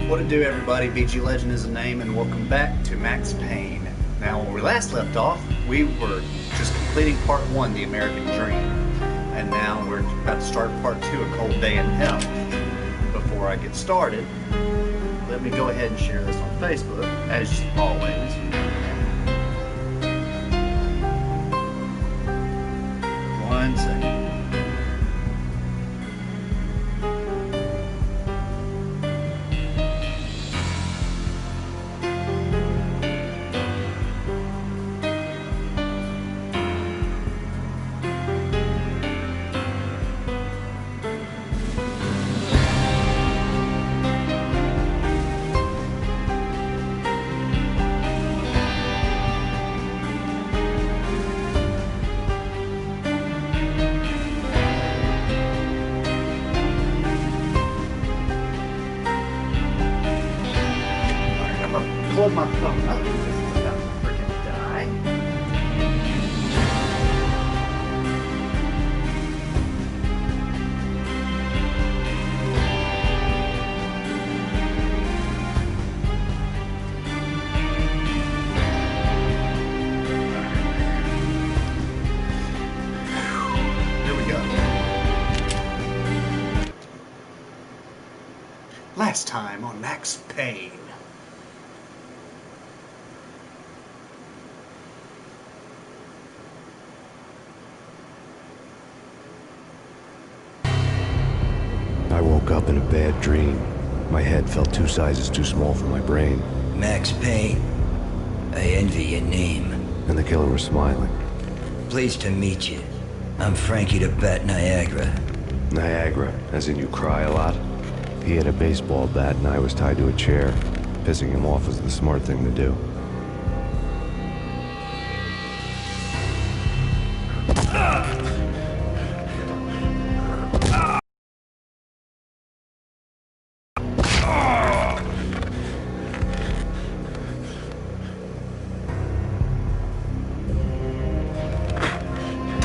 What it do, everybody? BG Legend is the name, and welcome back to Max Payne. Now, when we last left off, we were just completing part 1, The American Dream. And now we're about to start part 2, A Cold Day in Hell. Before I get started, let me go ahead and share this on Facebook, as always. One second. Hold my phone up. This is about to freaking die. Here we go. Last time on Max Payne. I woke up in a bad dream. My head felt 2 sizes too small for my brain. Max Payne, I envy your name. And the killer was smiling. Pleased to meet you. I'm Frankie the Bat Niagara. Niagara, as in you cry a lot? He had a baseball bat and I was tied to a chair. Pissing him off was the smart thing to do.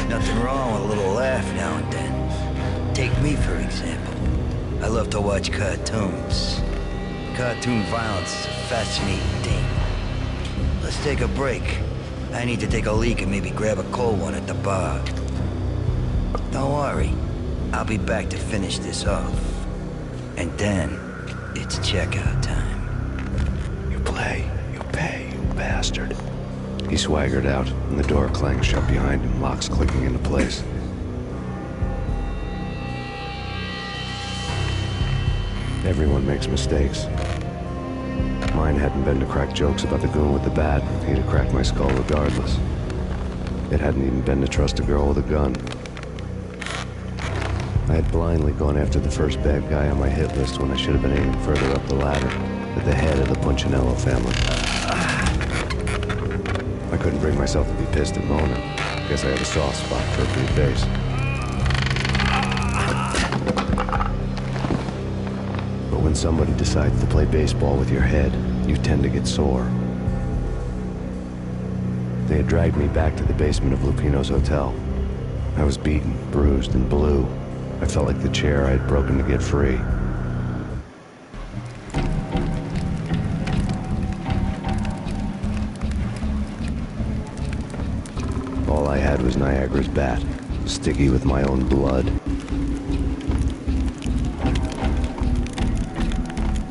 Nothing wrong with a little laugh now and then. Take me, for example. I love to watch cartoons. Cartoon violence is a fascinating thing. Let's take a break. I need to take a leak and maybe grab a cold one at the bar. Don't worry. I'll be back to finish this off. And then, it's checkout time. You play, you pay, you bastard. He swaggered out, and the door clanged shut behind him, locks clicking into place. Everyone makes mistakes. Mine hadn't been to crack jokes about the goon with the bat. He'd have cracked my skull regardless. It hadn't even been to trust a girl with a gun. I had blindly gone after the first bad guy on my hit list when I should have been aiming further up the ladder, at the head of the Punchinello family. I couldn't bring myself to be pissed at Mona. Guess I had a soft spot for her pretty face. But when somebody decides to play baseball with your head, you tend to get sore. They had dragged me back to the basement of Lupino's hotel. I was beaten, bruised, and blue. I felt like the chair I had broken to get free. All I had was Niagara's bat, sticky with my own blood.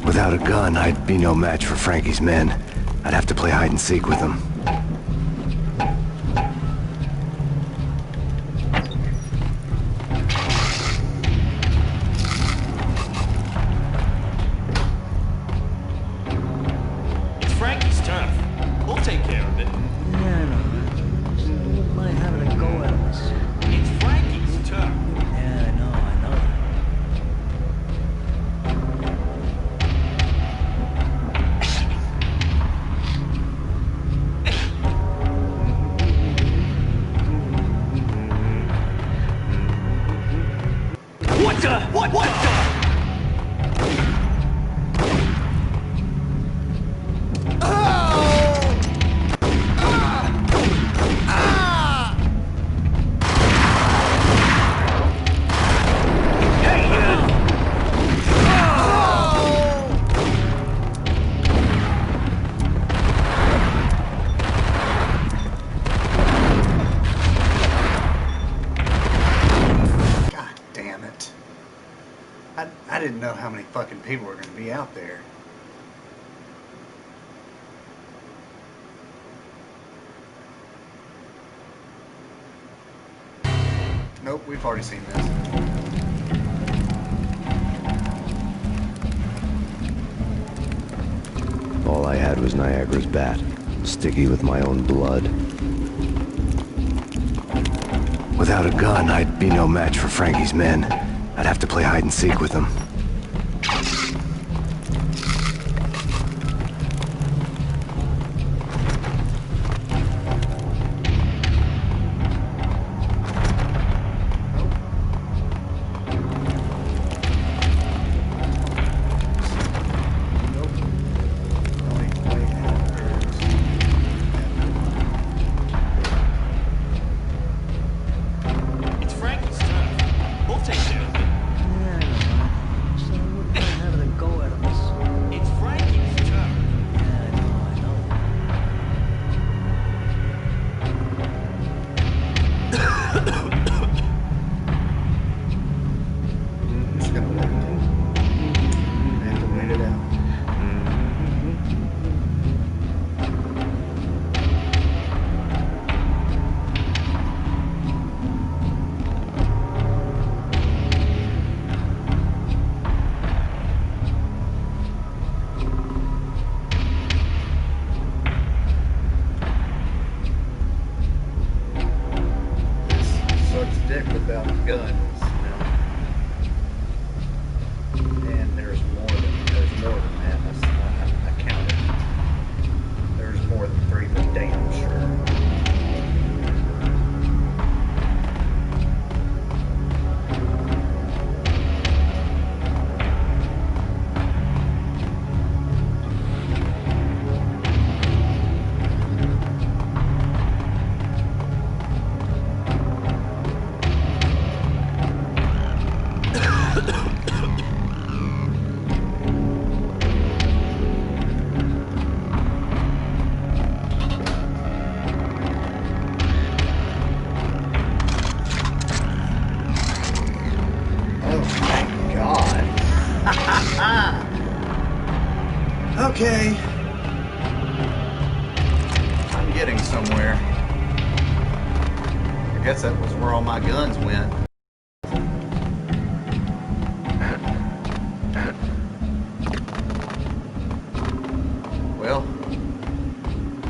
Without a gun, I'd be no match for Frankie's men. I'd have to play hide and seek with them. It's Frankie's turf. We'll take care of it. Yeah, I know. Wouldn't mind having a go at us. It's Frankie's turf. Yeah, I know. What the? What the? didn't know how many fucking people were going to be out there. Nope, we've already seen this. All I had was Niagara's bat, sticky with my own blood. Without a gun, I'd be no match for Frankie's men. I'd have to play hide and seek with them. It's Frankie's turn. We'll take care of it. Yeah, I know, man. So we're not having a go at us. It's Frankie's turn. Yeah, I know. I'm just going to wait and wait it out. Sucks dick without guns, you know. And there's more than that. I counted. There's more than 3 for damn sure. Oh, thank God. Okay. I'm getting somewhere. I guess that was where all my guns went. Well,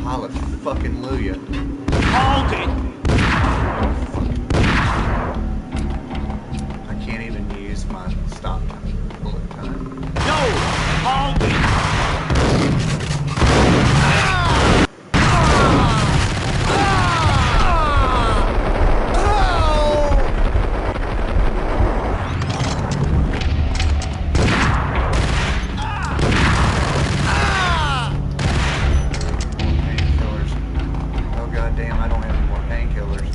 hallelujah. Hold it! I can't even use my stop bullet time. No! Hold it! Painkillers. Oh goddamn, I don't have any more painkillers.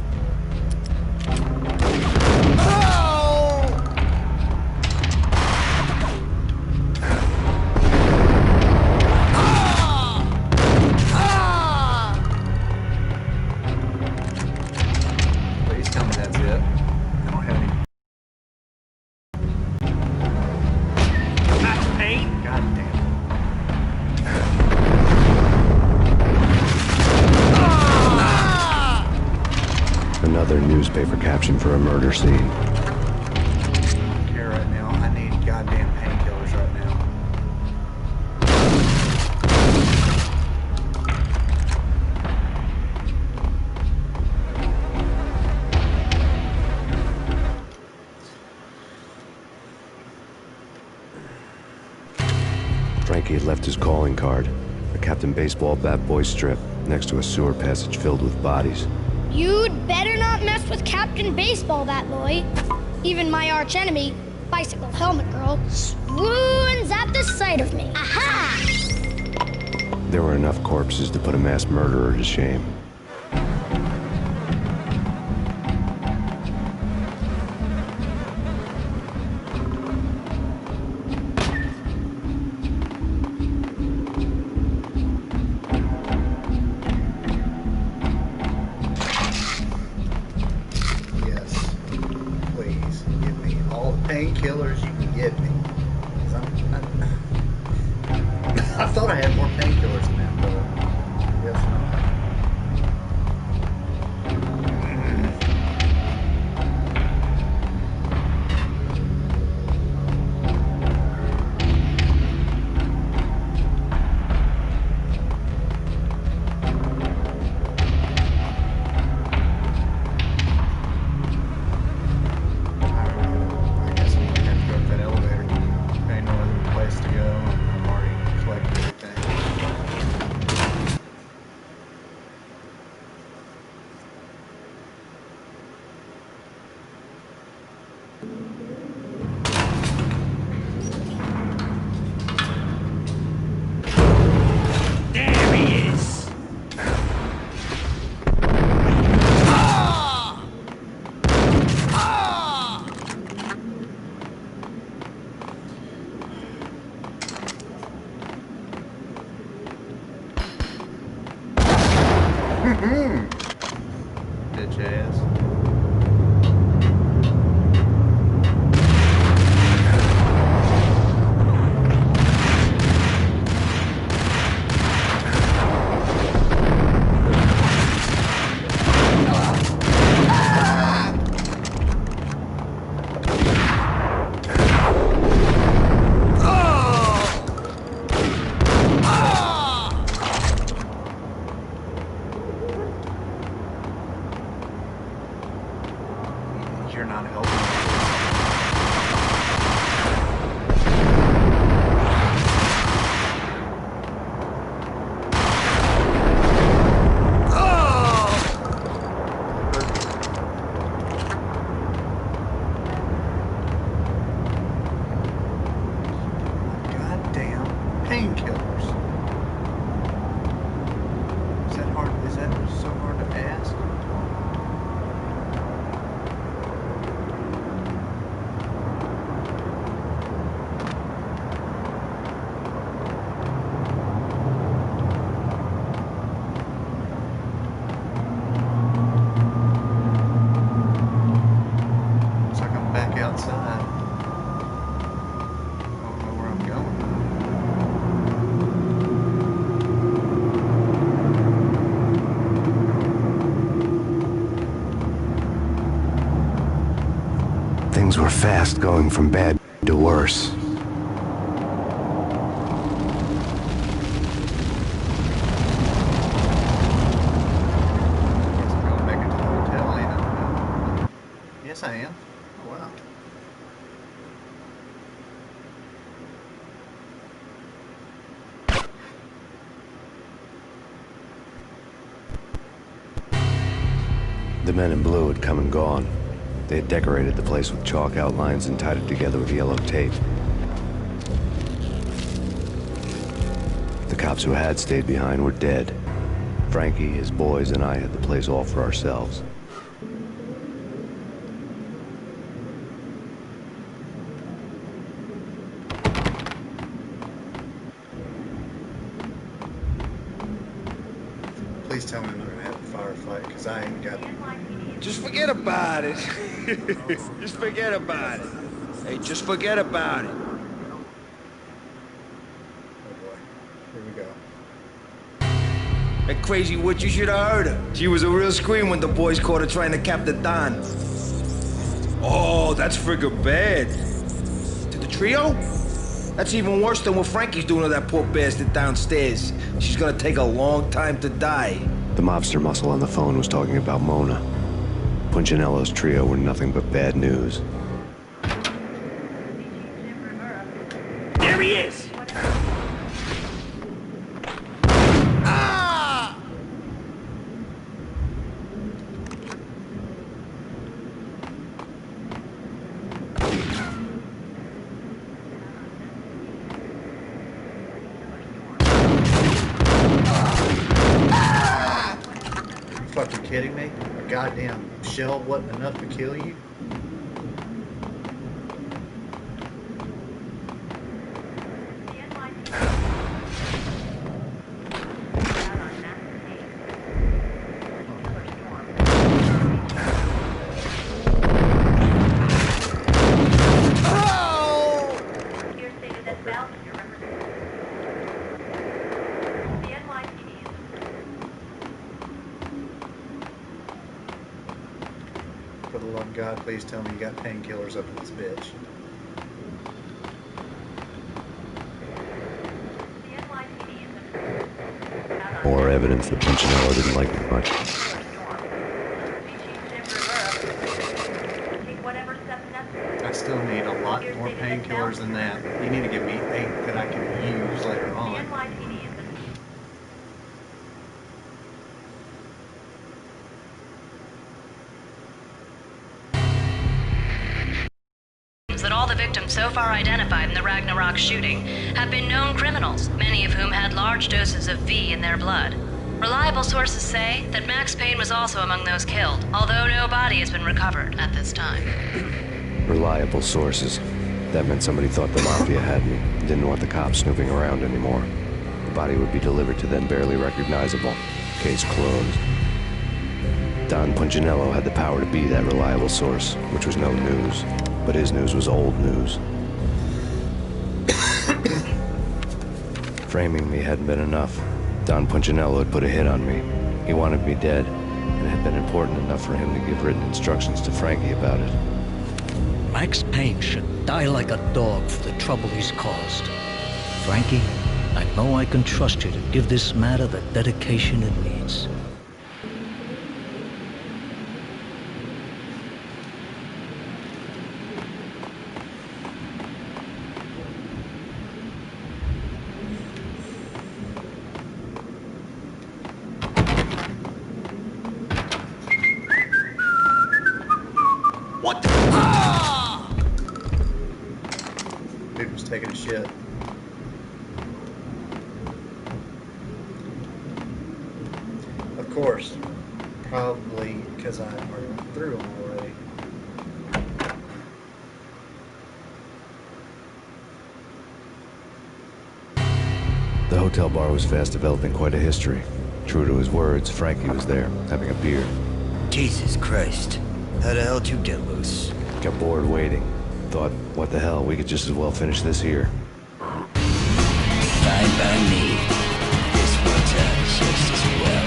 Please tell me that's it. I don't have any. Max Payne? Goddamn. Another newspaper caption for a murder scene. I don't care right now. I need goddamn painkillers right now. Frankie had left his calling card, a Captain Baseball bat boy strip, next to a sewer passage filled with bodies. You'd better not mess with Captain Baseball, that boy. Even my arch enemy, Bicycle Helmet Girl, swoons at the sight of me. Aha! There were enough corpses to put a mass murderer to shame. Yes. Please, give me all the painkillers you can give me. walk outside. I don't know where I'm going. Things were fast going from bad to worse. Yes, I am. Oh, wow. The men in blue had come and gone. They had decorated the place with chalk outlines and tied it together with yellow tape. The cops who had stayed behind were dead. Frankie, his boys, and I had the place all for ourselves. Please tell me I'm gonna have a firefight, because I ain't got it. Just forget about it. Just forget about it. Hey, just forget about it. Oh boy. Here we go. That crazy witch, you should have heard her. She was a real scream when the boys caught her trying to cap the Don. Oh, that's friggin' bad. To the trio? That's even worse than what Frankie's doing to that poor bastard downstairs. She's gonna take a long time to die. The mobster muscle on the phone was talking about Mona. Punchinello's trio were nothing but bad news. There he is! Ah! You fucking kidding me? A goddamn shell wasn't enough to kill you? For the love of God, please tell me you got painkillers up in this bitch. More evidence that Punchinello didn't like it much. I still need a lot more painkillers than that. You need to give me 8 that I can use later on. That all the victims so far identified in the Ragnarok shooting have been known criminals, many of whom had large doses of V in their blood. Reliable sources say that Max Payne was also among those killed, although no body has been recovered at this time. Reliable sources. That meant somebody thought the Mafia had me, and didn't want the cops snooping around anymore. The body would be delivered to them barely recognizable. Case closed. Don Punchinello had the power to be that reliable source, which was no news. But his news was old news. Framing me hadn't been enough. Don Punchinello had put a hit on me. He wanted me dead, and it had been important enough for him to give written instructions to Frankie about it. Max Payne should die like a dog for the trouble he's caused. Frankie, I know I can trust you to give this matter the dedication it needs. What the? Ah! Dude was taking a shit. Of course. Probably because I already went through them already. The hotel bar was fast developing quite a history. True to his words, Frankie was there, having a beer. Jesus Christ. How the hell did you get loose? Got bored waiting. Thought, what the hell, we could just as well finish this here. Fine by me. This works out just as well.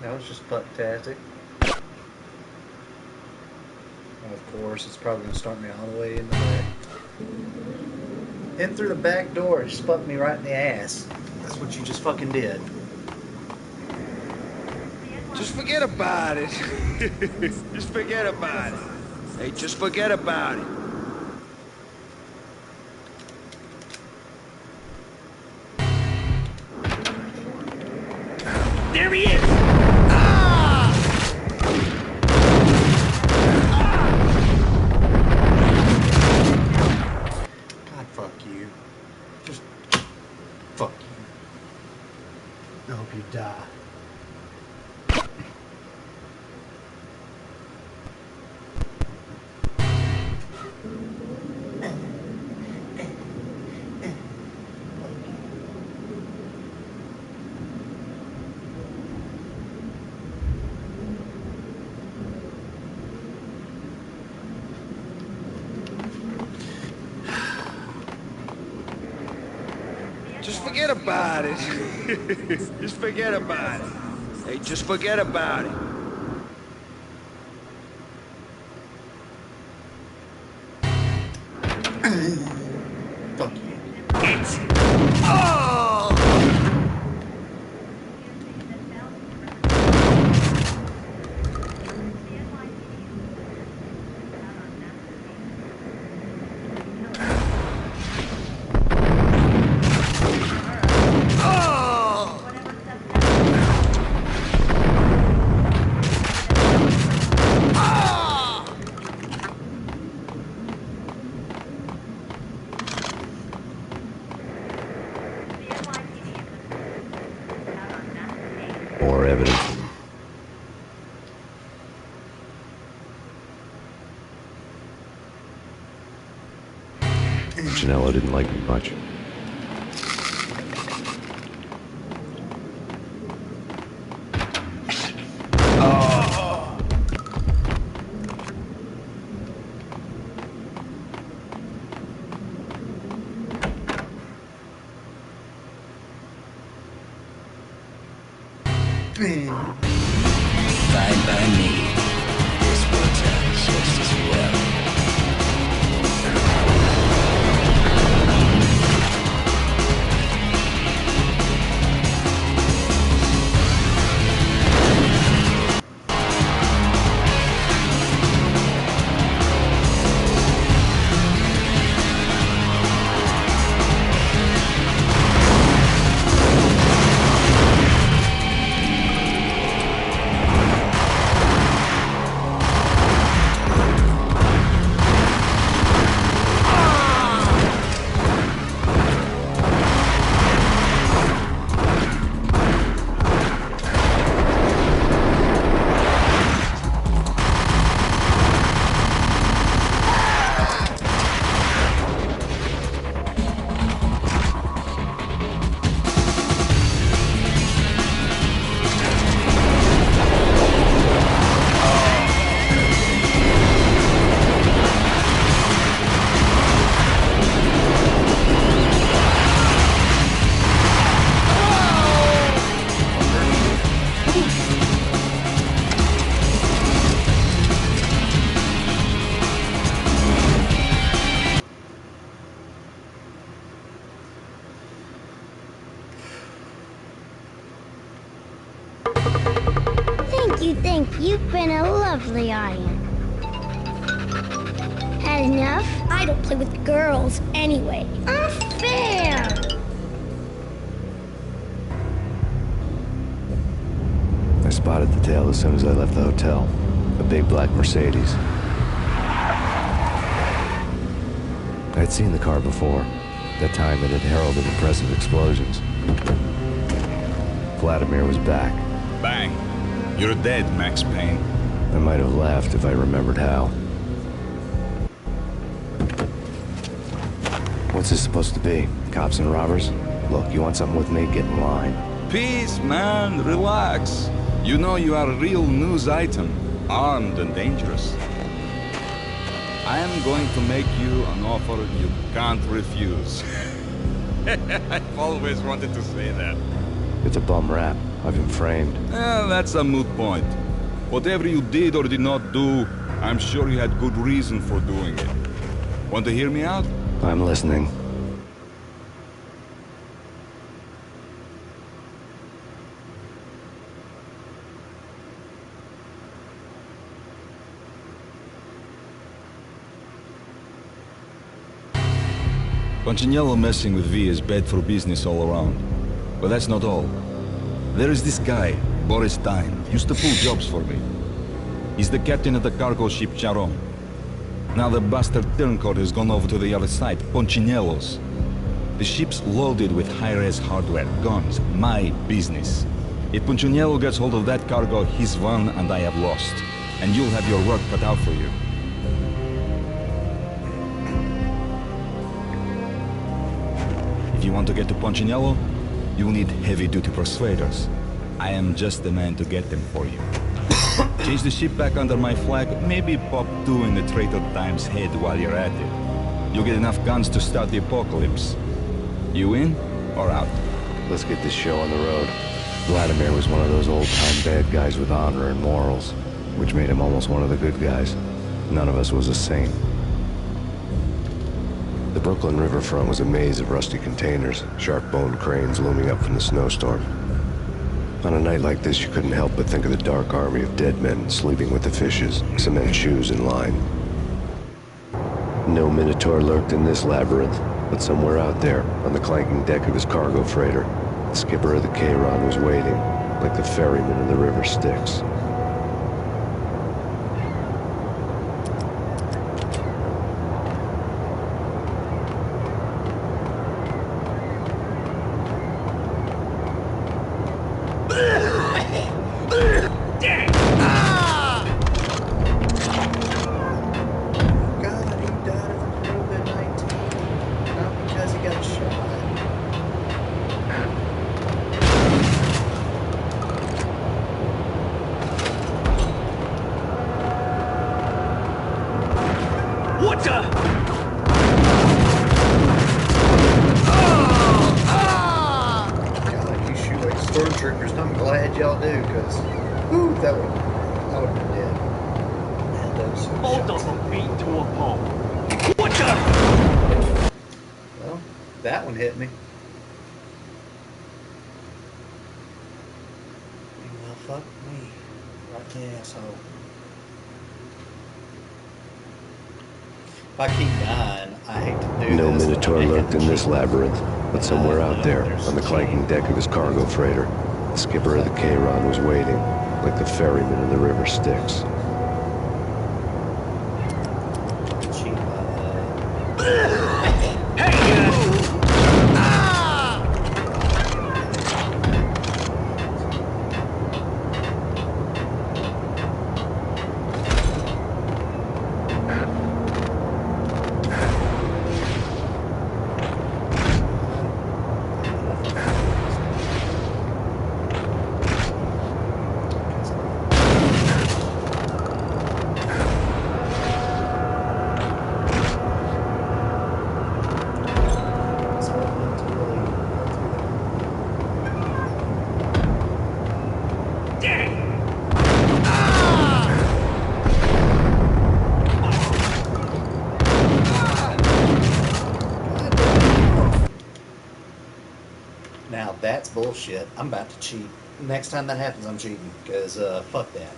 That was just fucktastic. And of course, it's probably going to start me all the way in the back. In through the back door, it just fucked me right in the ass. That's what you just fucking did. Just forget about it. Just forget about it. Hey, just forget about it. There he is! God, fuck you. Just fuck you. I hope you die. Just forget about it. Just forget about it. Hey, just forget about it. Fuck you. More evidence. Janello didn't like me much. Fine by me. This works out just as well. Thank you. You've been a lovely audience. Had enough? I don't play with girls anyway. Unfair! I spotted the tail as soon as I left the hotel. A big black Mercedes. I'd seen the car before. That time it had heralded impressive explosions. Vladimir was back. Bang. You're dead, Max Payne. I might have laughed if I remembered how. What's this supposed to be? Cops and robbers? Look, you want something with me? Get in line. Peace, man. Relax. You know you are a real news item. Armed and dangerous. I am going to make you an offer you can't refuse. I've always wanted to say that. It's a bum rap. I've been framed. That's a moot point. Whatever you did or did not do, I'm sure you had good reason for doing it. Want to hear me out? I'm listening. Punchinello messing with V is bad for business all around. But that's not all. There is this guy, Boris Stein, used to pull jobs for me. He's the captain of the cargo ship Charon. Now the bastard turncoat has gone over to the other side, Punchinello's. The ship's loaded with high-res hardware, guns, my business. If Punchinello gets hold of that cargo, he's won and I have lost. And you'll have your work cut out for you. If you want to get to Punchinello, you'll need heavy-duty persuaders. I am just the man to get them for you. Change the ship back under my flag, maybe pop 2 in the Traitor Times head while you're at it. You'll get enough guns to start the apocalypse. You in or out? Let's get this show on the road. Vladimir was one of those old-time bad guys with honor and morals, which made him almost one of the good guys. None of us was a saint. The Brooklyn riverfront was a maze of rusty containers, sharp-boned cranes looming up from the snowstorm. On a night like this, you couldn't help but think of the dark army of dead men sleeping with the fishes, cement shoes in line. No Minotaur lurked in this labyrinth, but somewhere out there, on the clanking deck of his cargo freighter, the skipper of the Chiron was waiting, like the ferryman in the river Styx. Stormtroopers, I'm glad y'all do, because, whew, I would have been dead. And those Both of them beat to a pulp. What the? Well, that one hit me. Well, fuck me. Right in the asshole. If I keep dying, I hate to do No this. Minotaur lurked in this labyrinth, but somewhere out there, on the clanking deck of his cargo freighter, the skipper of the Chiron was waiting, like the ferryman in the river Styx. Now that's bullshit. I'm about to cheat. Next time that happens, I'm cheating, because fuck that.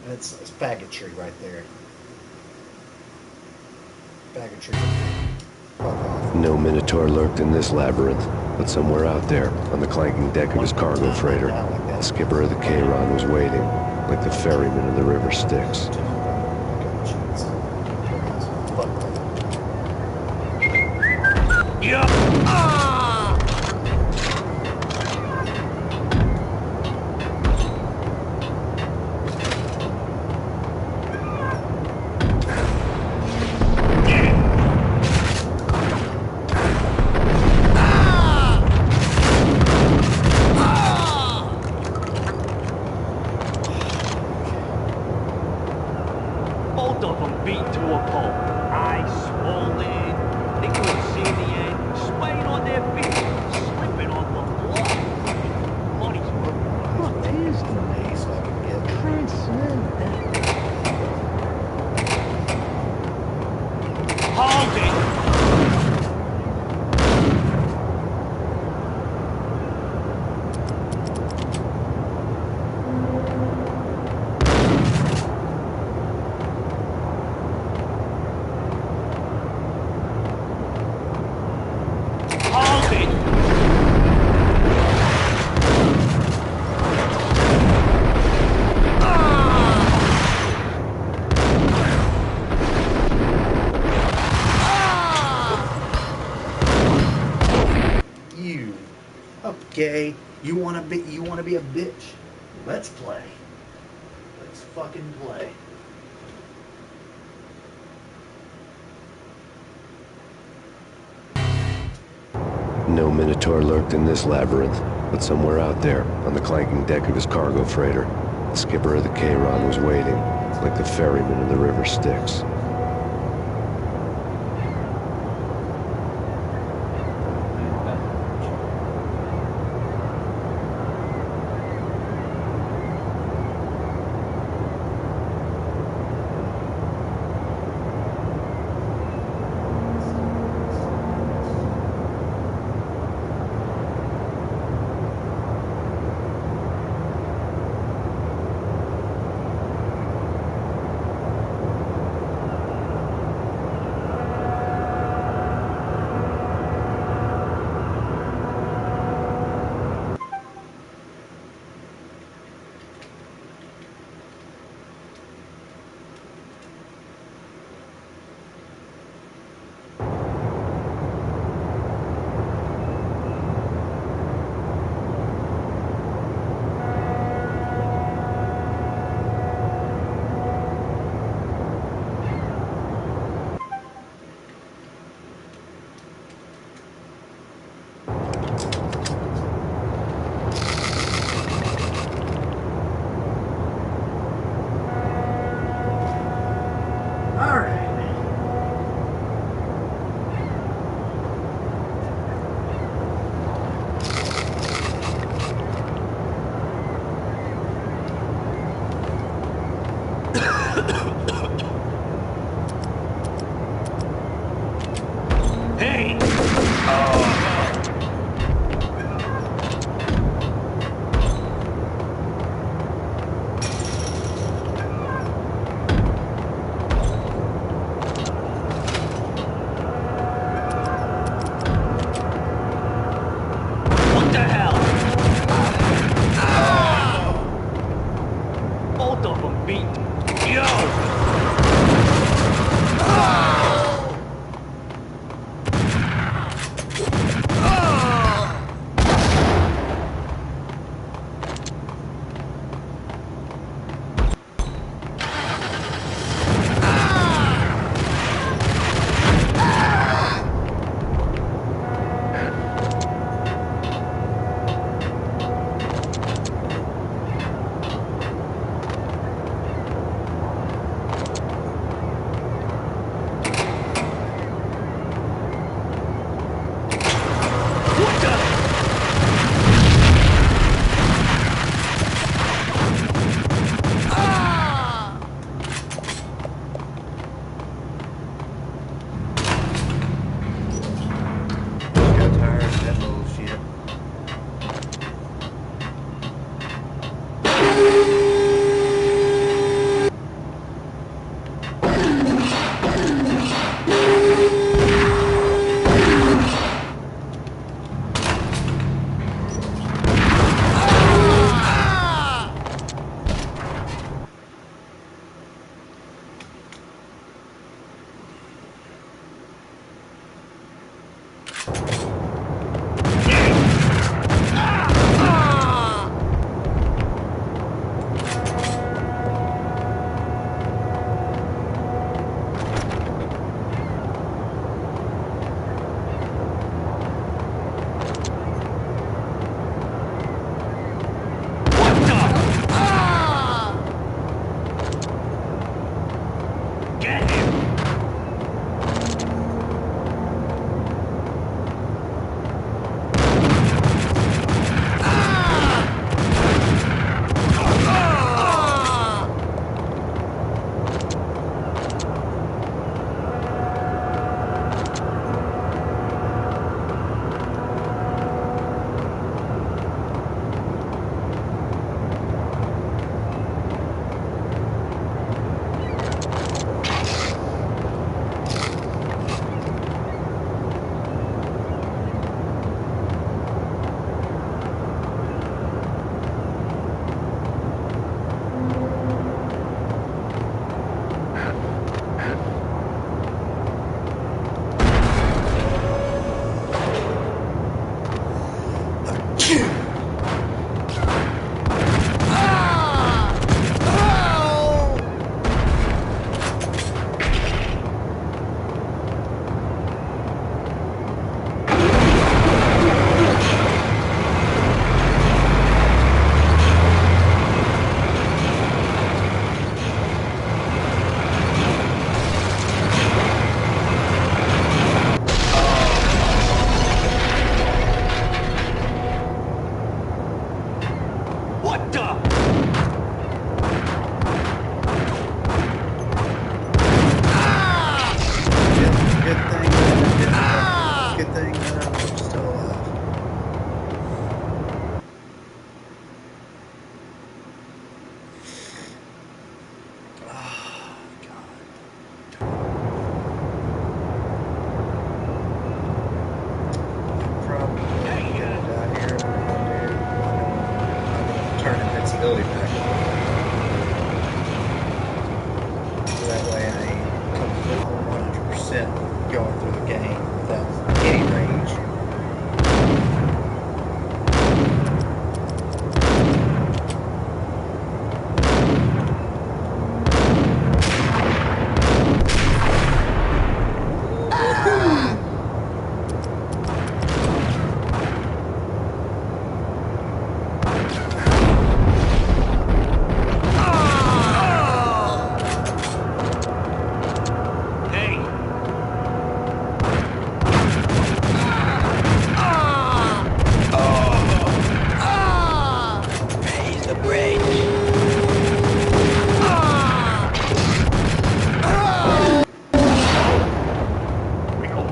That's faggotry right there. Faggotry. Fuck off. No Minotaur lurked in this labyrinth, but somewhere out there, on the clanking deck of his cargo freighter, the skipper of the Chiron was waiting, like the ferryman in the river Styx. gay. You wanna be a bitch. Let's play. Let's fucking play. No Minotaur lurked in this labyrinth, but somewhere out there, on the clanking deck of his cargo freighter, the skipper of the Charon was waiting, like the ferryman in the river Styx.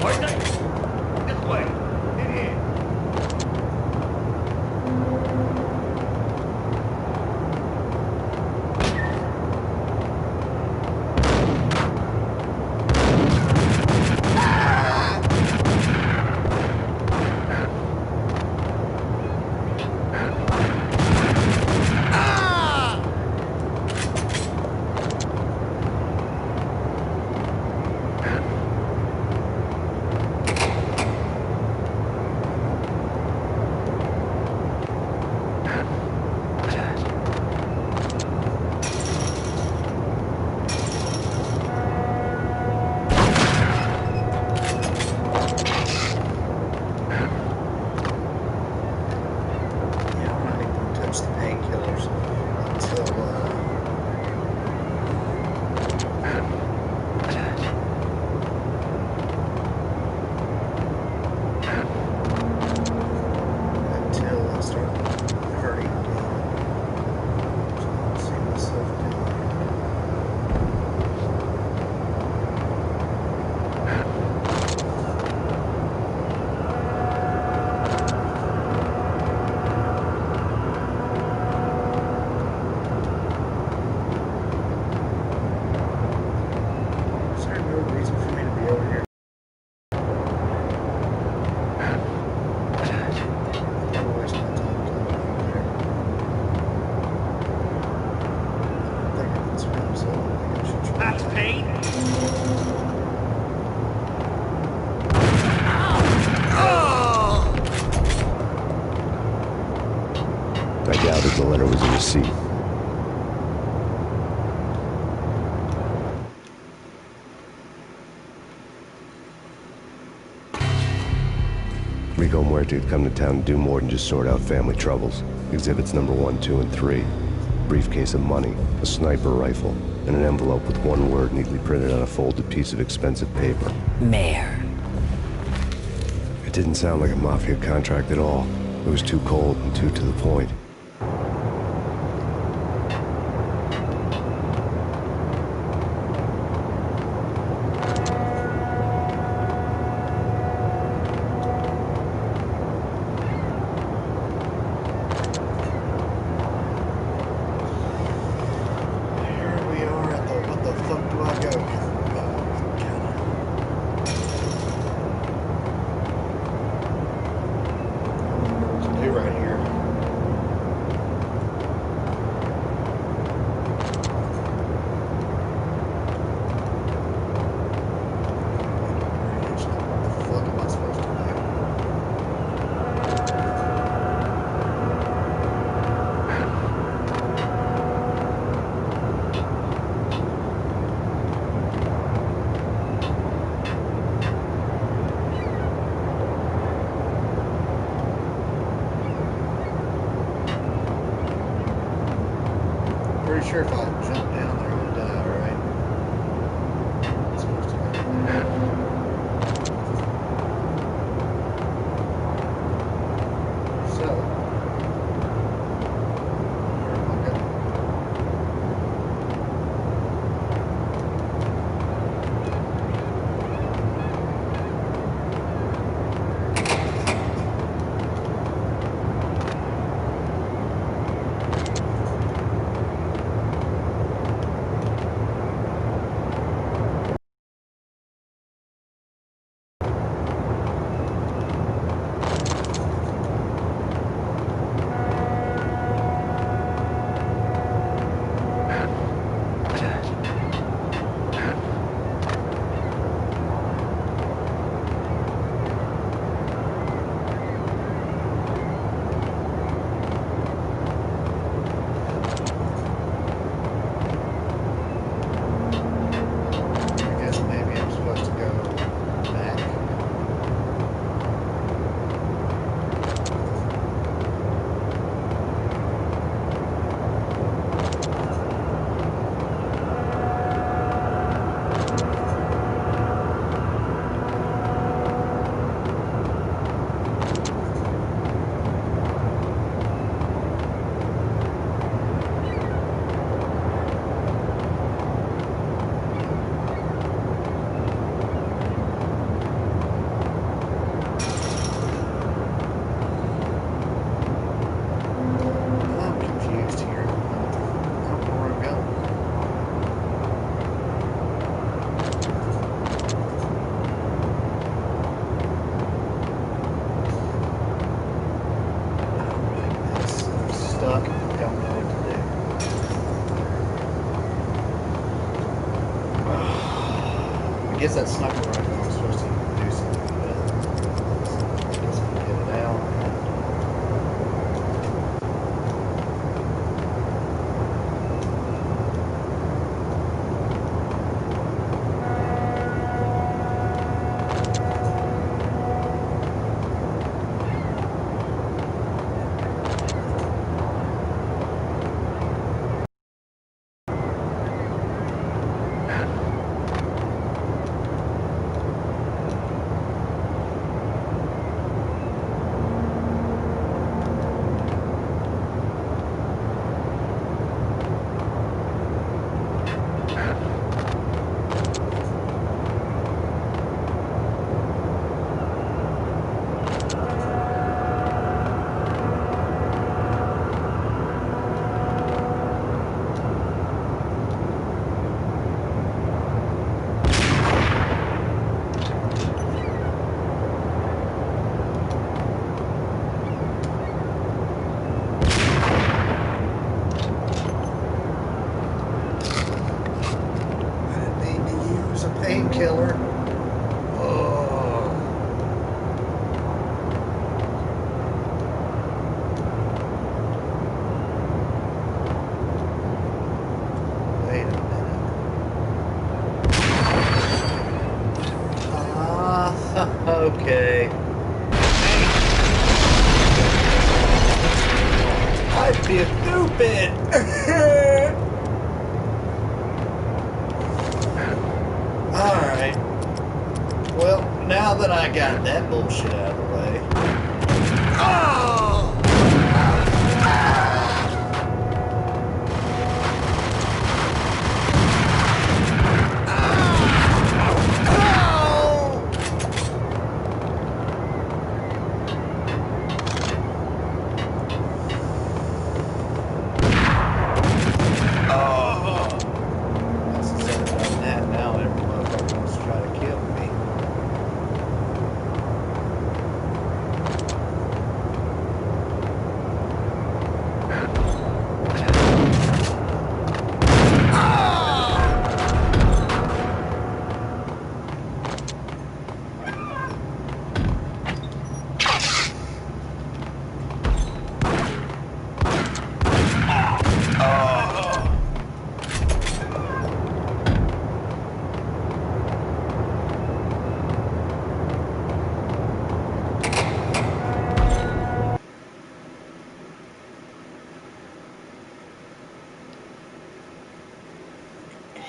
Partner, this way. In here. Max Payne? I doubted the letter was in the seat. Rico Muerte had come to town to do more than just sort out family troubles. Exhibits number 1, 2, and 3. Briefcase of money, a sniper rifle, and an envelope with one word neatly printed on a folded piece of expensive paper. Mayor. It didn't sound like a mafia contract at all. It was too cold and too to the point. Pretty sure if I jump down there, I'll die, right? It's supposed to go in there. So, where am I going? that sniper rifle I'm supposed to do something with. I guess I can get it out. Painkiller. Oh. Wait a minute. Okay. I feel stupid. Alright. Well, now that I got that bullshit out of the way. Oh!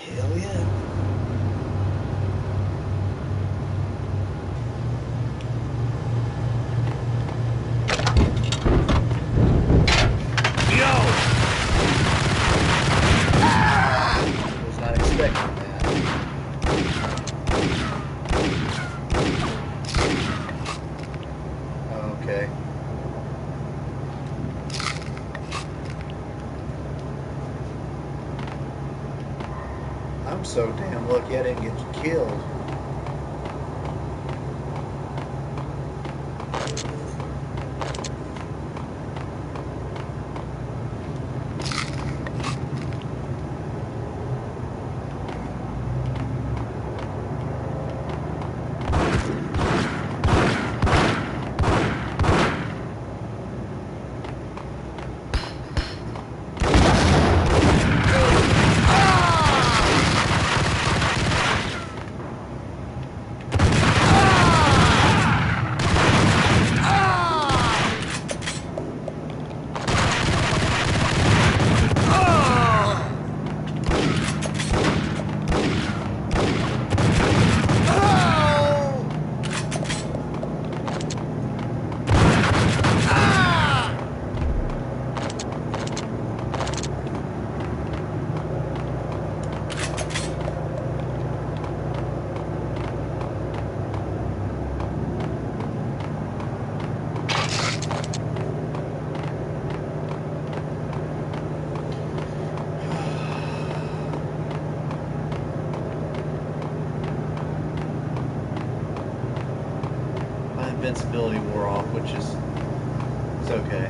Hell yeah. Was not expecting that. Okay. I'm so damn lucky I didn't get killed. Invincibility wore off, which is it's okay.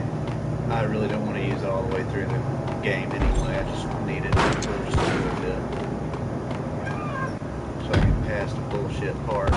I really don't want to use it all the way through the game anyway. I just need it for just a little bit so I can past the bullshit part.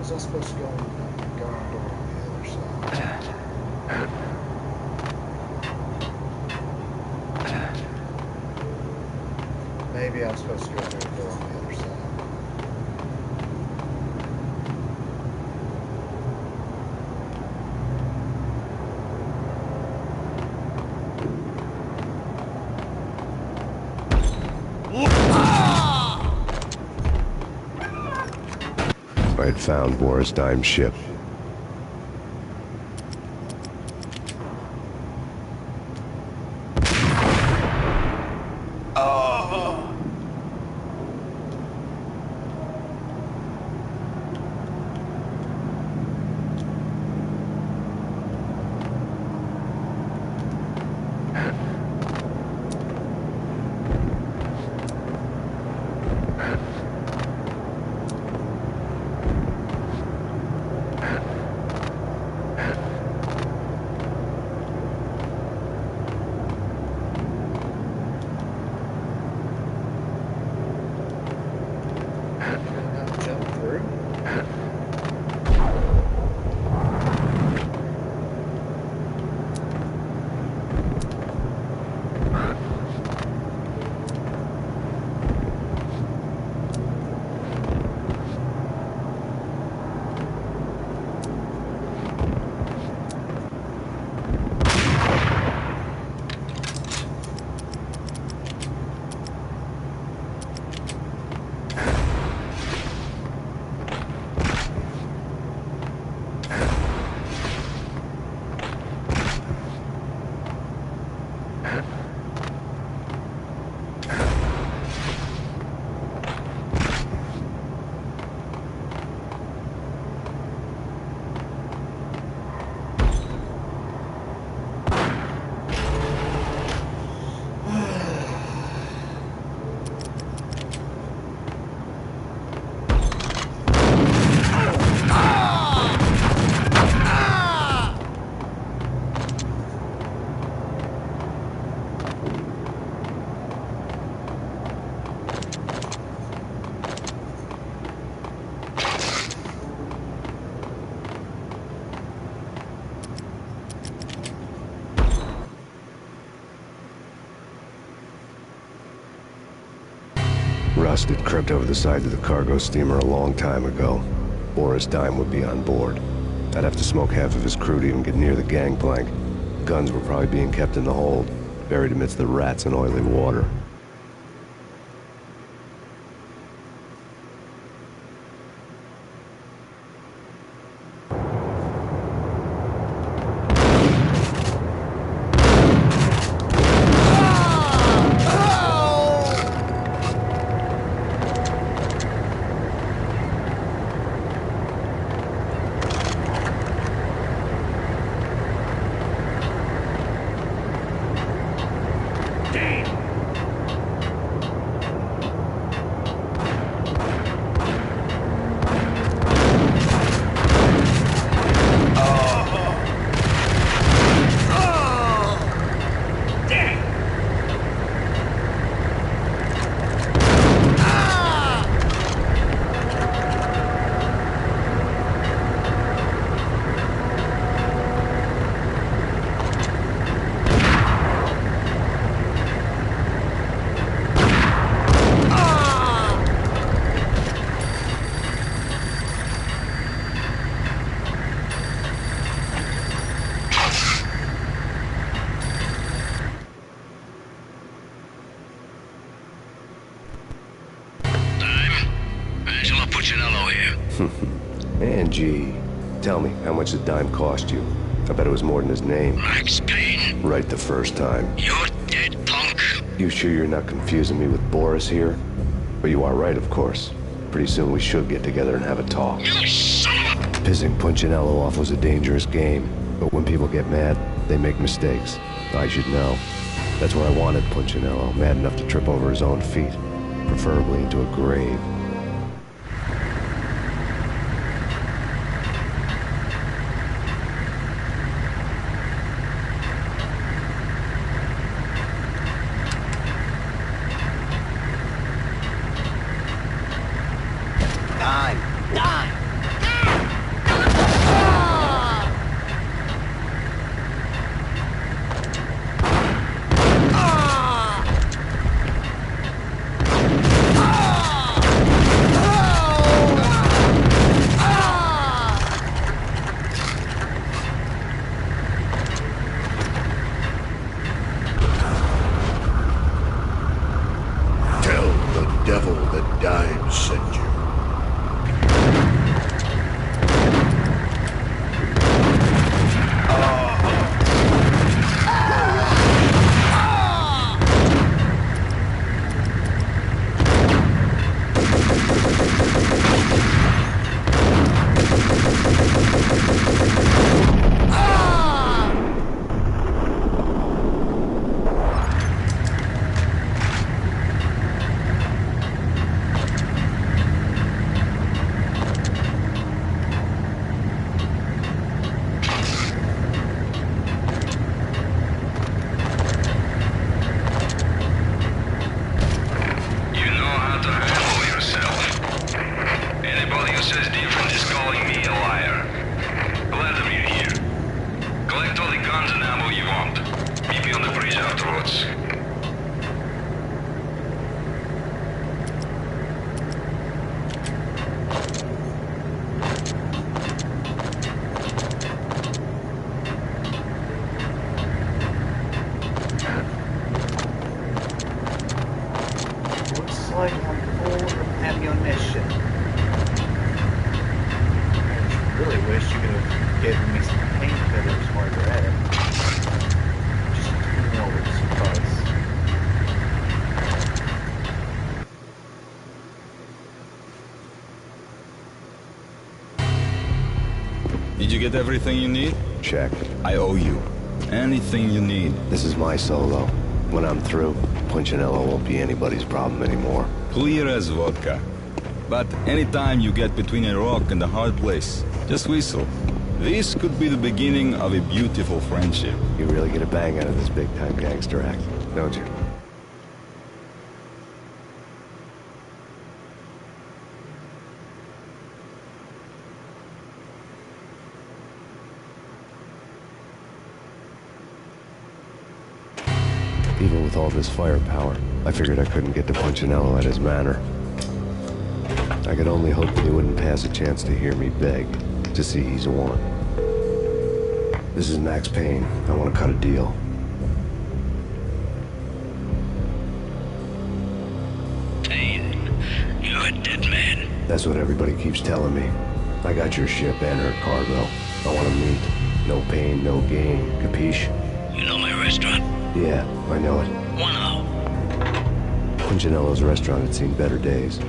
Was I supposed to go in the garden door on the other side? Maybe I'm supposed to go through the door on the other side. I had found Boris Dime's ship. Rust had crept over the side of the cargo steamer a long time ago. Boris Dime would be on board. I'd have to smoke half of his crew to even get near the gangplank. Guns were probably being kept in the hold, buried amidst the rats and oily water. Angie, tell me, how much did Dime cost you? I bet it was more than his name. Max Payne. Right the first time. You're dead, punk. You sure you're not confusing me with Boris here? But you are right, of course. Pretty soon we should get together and have a talk. You son of a... Pissing Punchinello off was a dangerous game. But when people get mad, they make mistakes. I should know. That's where I wanted Punchinello, mad enough to trip over his own feet. Preferably into a grave. Dime! money on this shit. I really wish you could have given me some painkillers while you're at it. Just 2 more would suffice. Did you get everything you need? Check. I owe you. Anything you need. This is my solo. When I'm through, Punchinello won't be anybody's problem anymore. Clear as vodka. But anytime you get between a rock and a hard place, just whistle. This could be the beginning of a beautiful friendship. You really get a bang out of this big-time gangster act, don't you? Even with all this firepower, I figured I couldn't get to Punchinello at his manor. I could only hope that he wouldn't pass a chance to hear me beg, to see he's won. This is Max Payne. I want to cut a deal. Payne, you're a dead man. That's what everybody keeps telling me. I got your ship and her cargo. I want to meet. No pain, no gain. Capiche? You know my restaurant? Yeah, I know it. 1-0. Punchinello's restaurant had seen better days.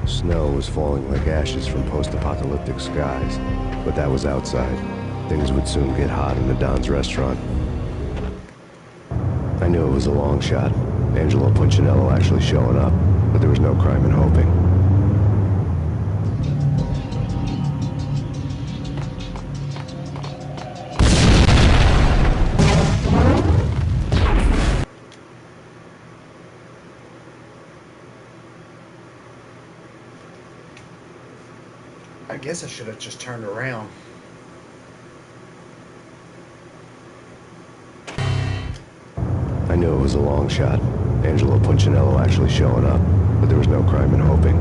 Snow was falling like ashes from post-apocalyptic skies, but that was outside. Things would soon get hot in the Don's restaurant. I knew it was a long shot, Angelo Punchinello actually showing up, but there was no crime in hoping. I guess I should have just turned around. I knew it was a long shot, Angelo Punchinello actually showing up, but there was no crime in hoping.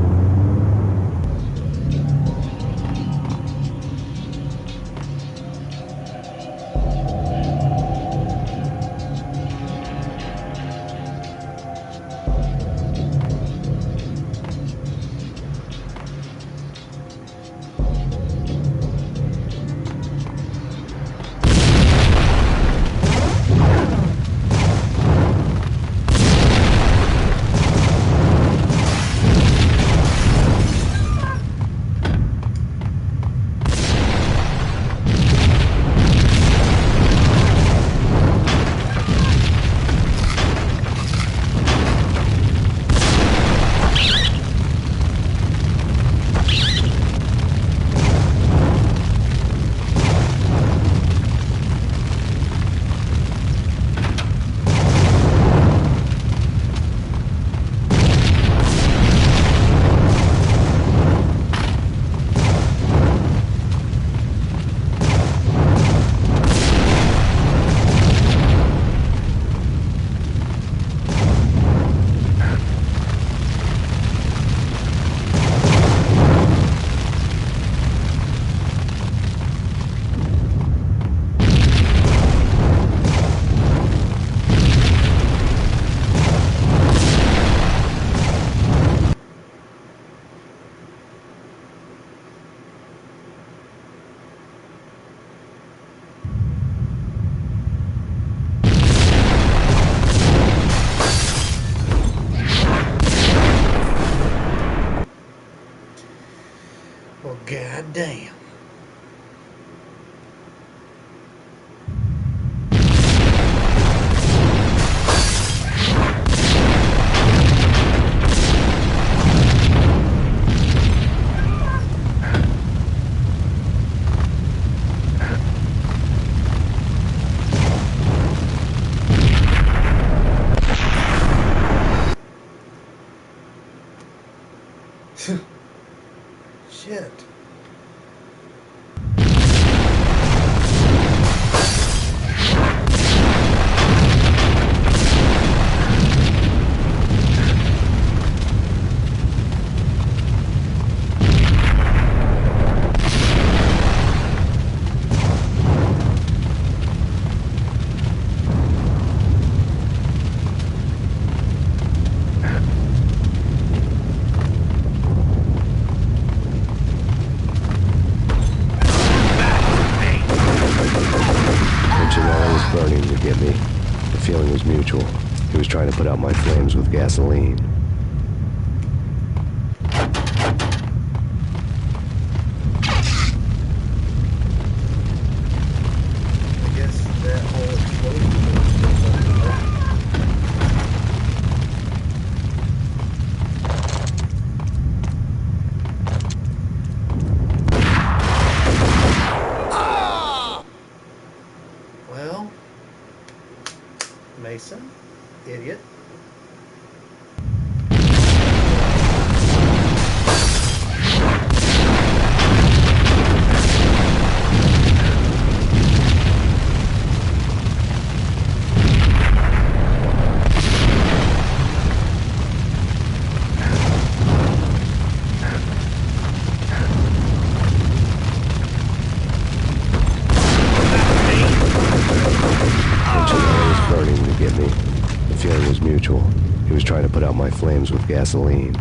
Well, goddamn. Shit. He was trying to put out my flames with gasoline. I guess that whole explosion was something like that. Well, Mason, idiot. He was trying to put out my flames with gasoline.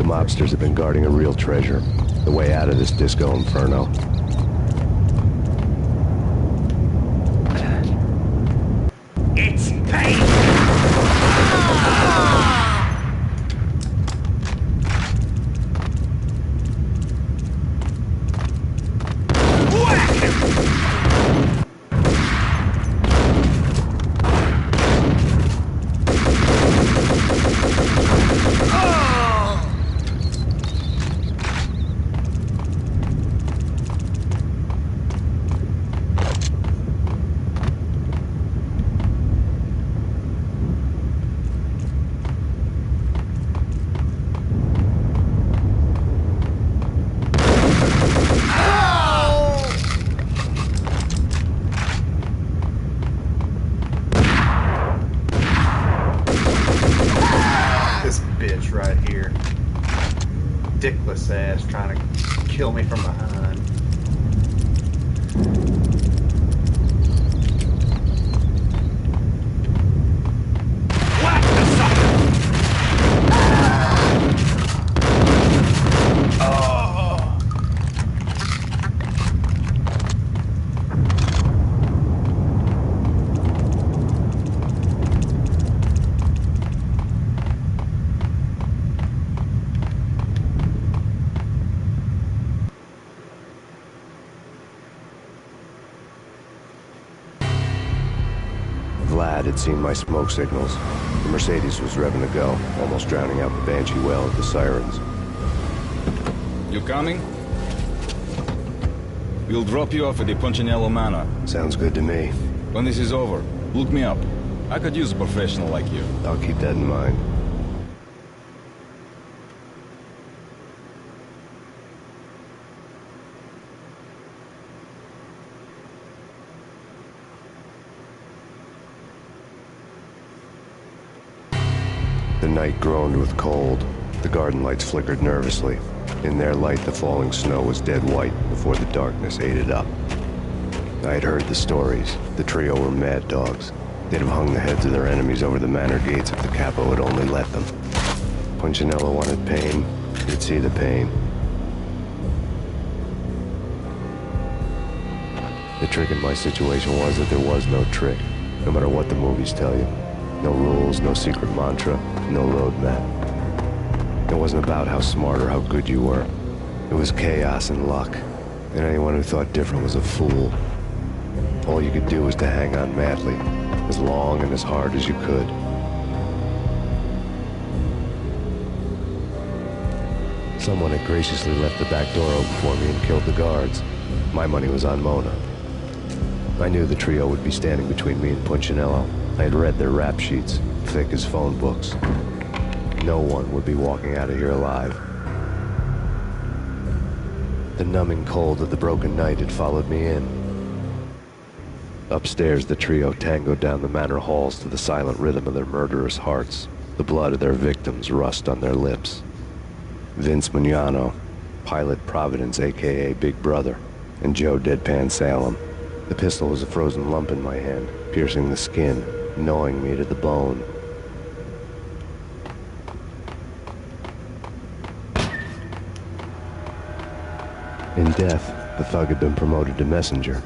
Mobsters have been guarding a real treasure, the way out of this disco inferno. It's Payne! Whack him! Right here. Dickless ass trying to kill me from behind. Whack the sucker! Vlad had seen my smoke signals. The Mercedes was revving to go, almost drowning out the Banshee well of the sirens. You coming? We'll drop you off at the Punchinello Manor. Sounds good to me. When this is over, look me up. I could use a professional like you. I'll keep that in mind. The night groaned with cold. The garden lights flickered nervously. In their light, the falling snow was dead white before the darkness ate it up. I had heard the stories. The trio were mad dogs. They'd have hung the heads of their enemies over the manor gates if the capo had only let them. Punchinello wanted pain. He'd see the pain. The trick in my situation was that there was no trick, no matter what the movies tell you. No rules, no secret mantra, no roadmap. It wasn't about how smart or how good you were. It was chaos and luck, and anyone who thought different was a fool. All you could do was to hang on madly, as long and as hard as you could. Someone had graciously left the back door open for me and killed the guards. My money was on Mona. I knew the trio would be standing between me and Punchinello. I had read their rap sheets, thick as phone books. No one would be walking out of here alive. The numbing cold of the broken night had followed me in. Upstairs, the trio tangoed down the manor halls to the silent rhythm of their murderous hearts. The blood of their victims rust on their lips. Vince Mugnano, Pilot Providence, a.k.a. Big Brother, and Joe Deadpan Salem. The pistol was a frozen lump in my hand, piercing the skin, gnawing me to the bone. In death, the thug had been promoted to messenger.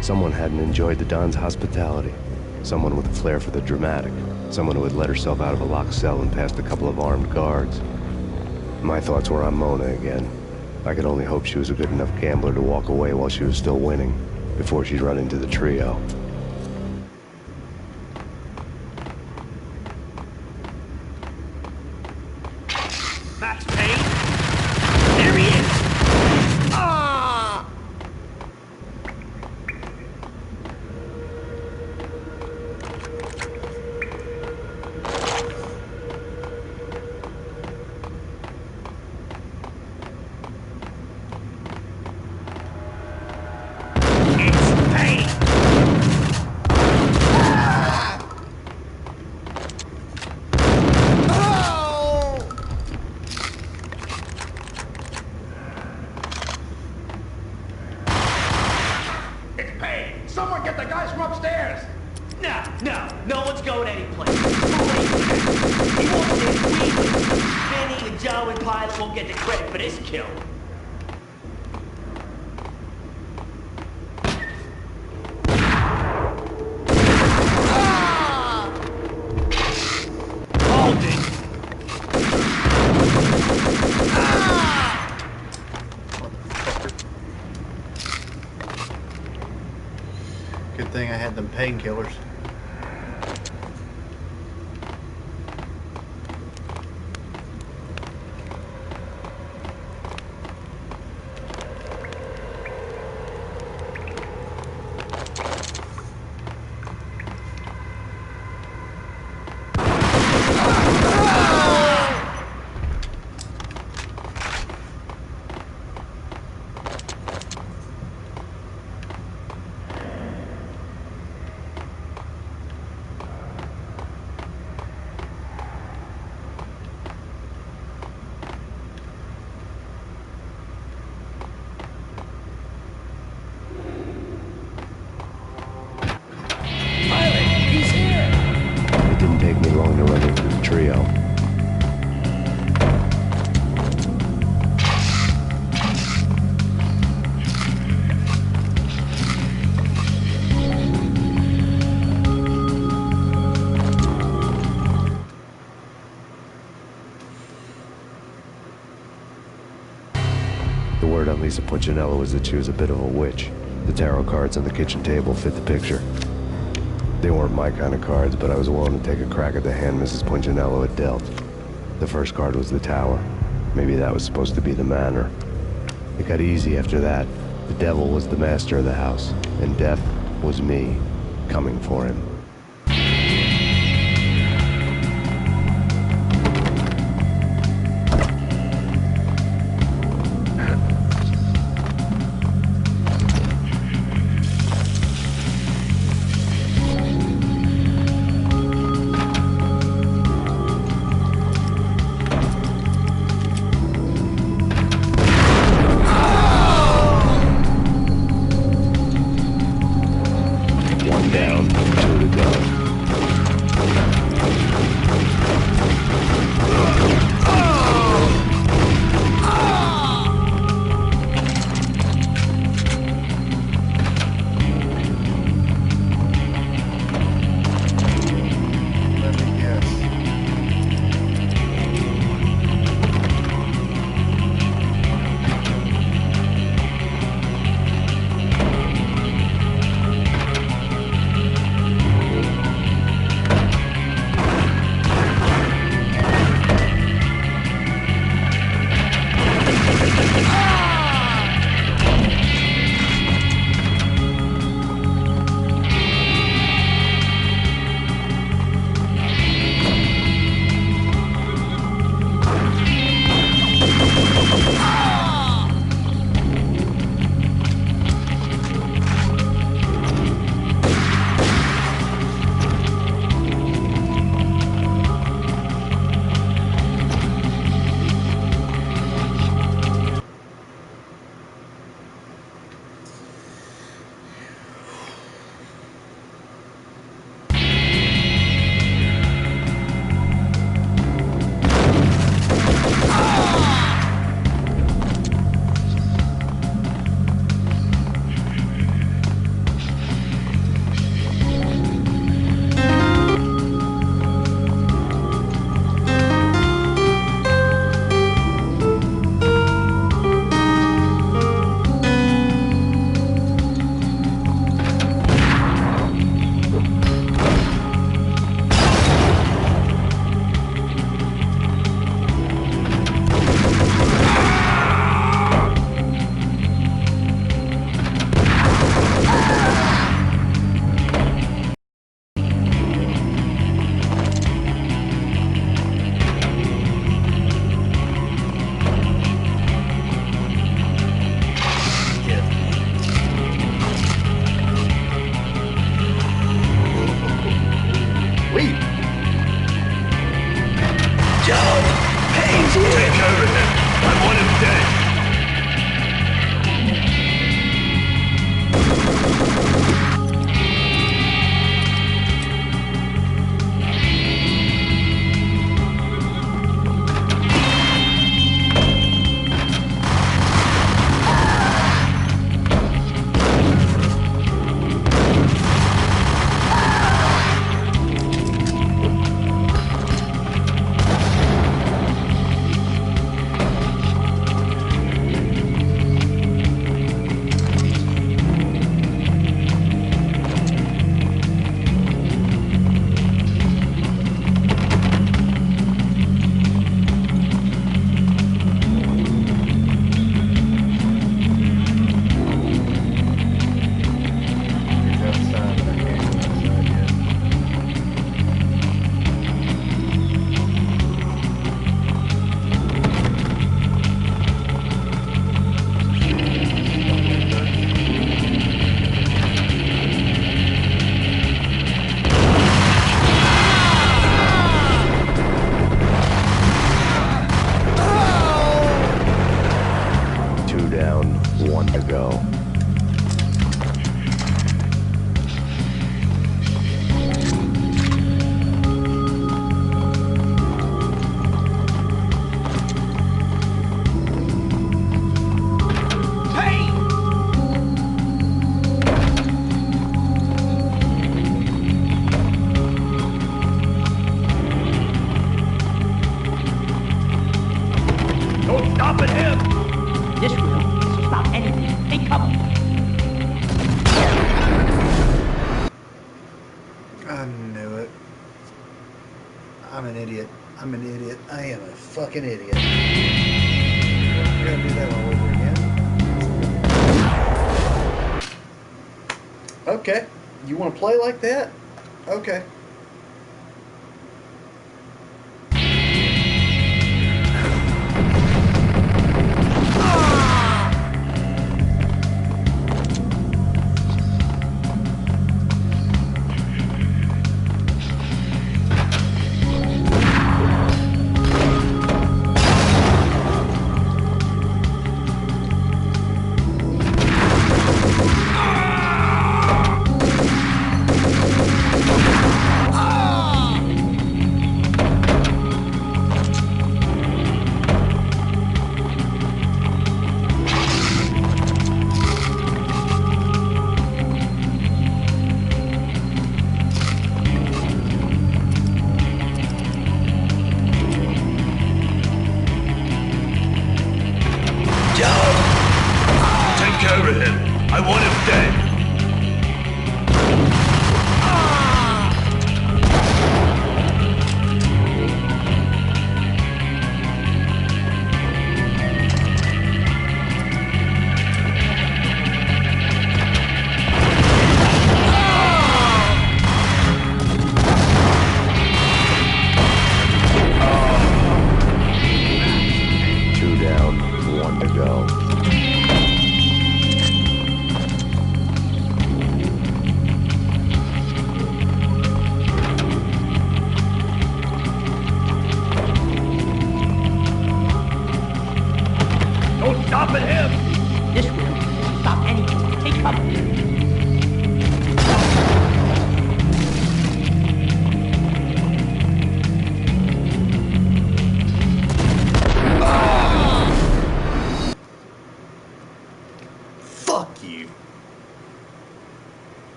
Someone hadn't enjoyed the Don's hospitality. Someone with a flair for the dramatic. Someone who had let herself out of a locked cell and past a couple of armed guards. My thoughts were on Mona again. I could only hope she was a good enough gambler to walk away while she was still winning, before she'd run into the trio. Max Payne? There he is! Ah! It's Payne! It's Payne! Someone get the guys from upstairs! No one's going anyplace. He won't get weak. Vinny and Joe and Pilot won't get the credit for this kill. Hold it! Good thing I had them painkillers. It didn't take me long to run into the trio. The word on Lisa Punchinello was that she was a bit of a witch. The tarot cards on the kitchen table fit the picture. They weren't my kind of cards, but I was willing to take a crack at the hand Mrs. Punchinello had dealt. The first card was the tower. Maybe that was supposed to be the manor. It got easy after that. The devil was the master of the house, and death was me, coming for him. One down, two to go. Let me guess. I knew it. I'm an idiot. I'm an idiot. I am a fucking idiot. I gotta do that all over again. Okay. You want to play like that? Okay.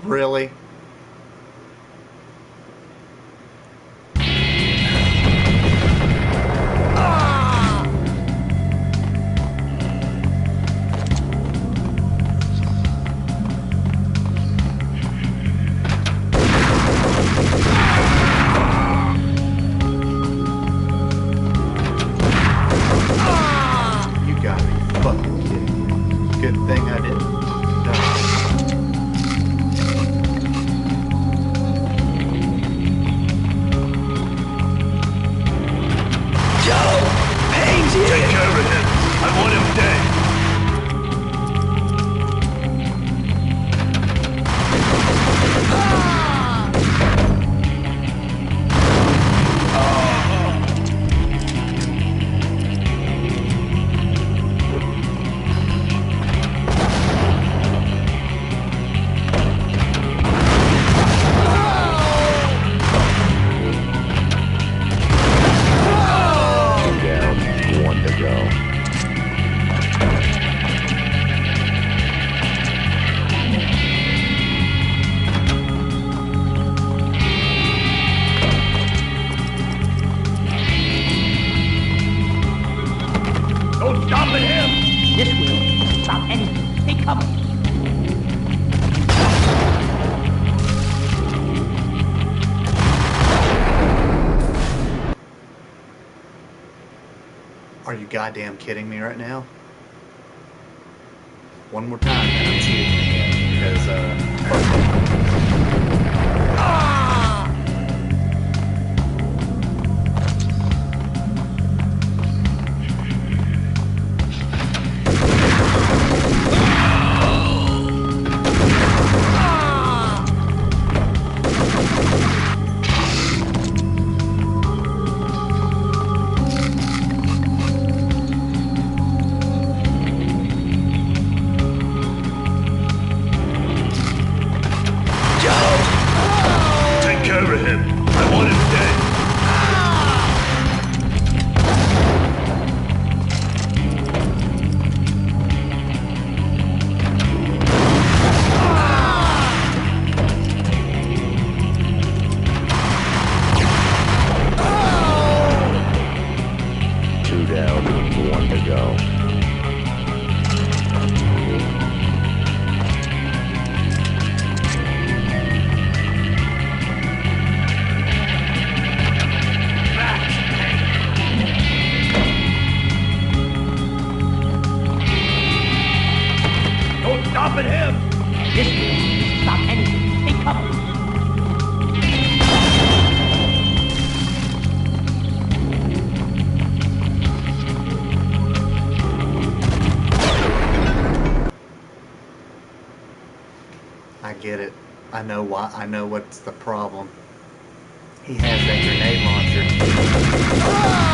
Really? You gotta be fucking kidding me. Good thing I didn't die. Take care of him. I want him dead. This will stop anything. Stay covered. Are you goddamn kidding me right now? One more time and I'm cheating again because 2 down, 1 to go. Stopping him! This will stop anything. Stay covered. I get it. I know why. I know what's the problem. He has that grenade launcher. Oh!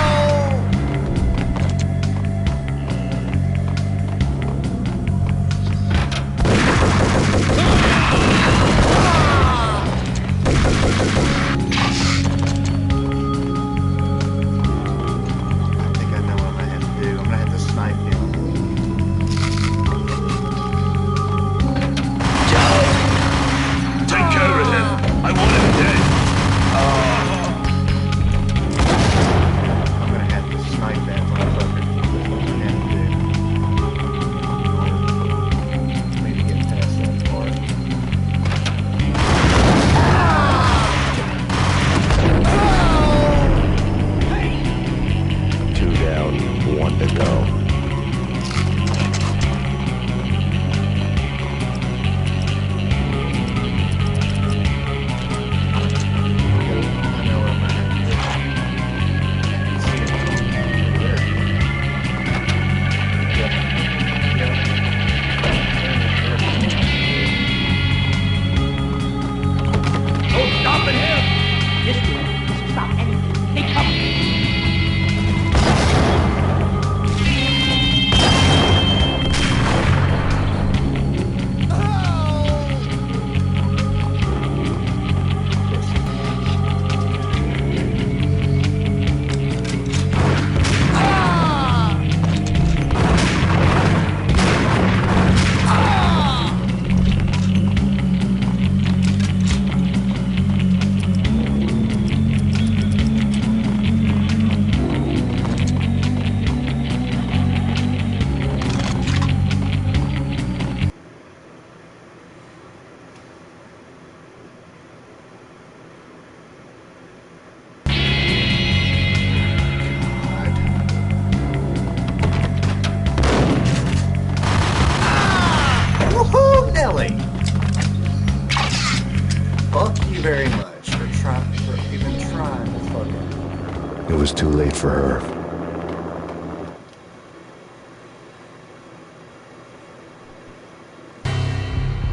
Very much for even trying to fuck her. It was too late for her.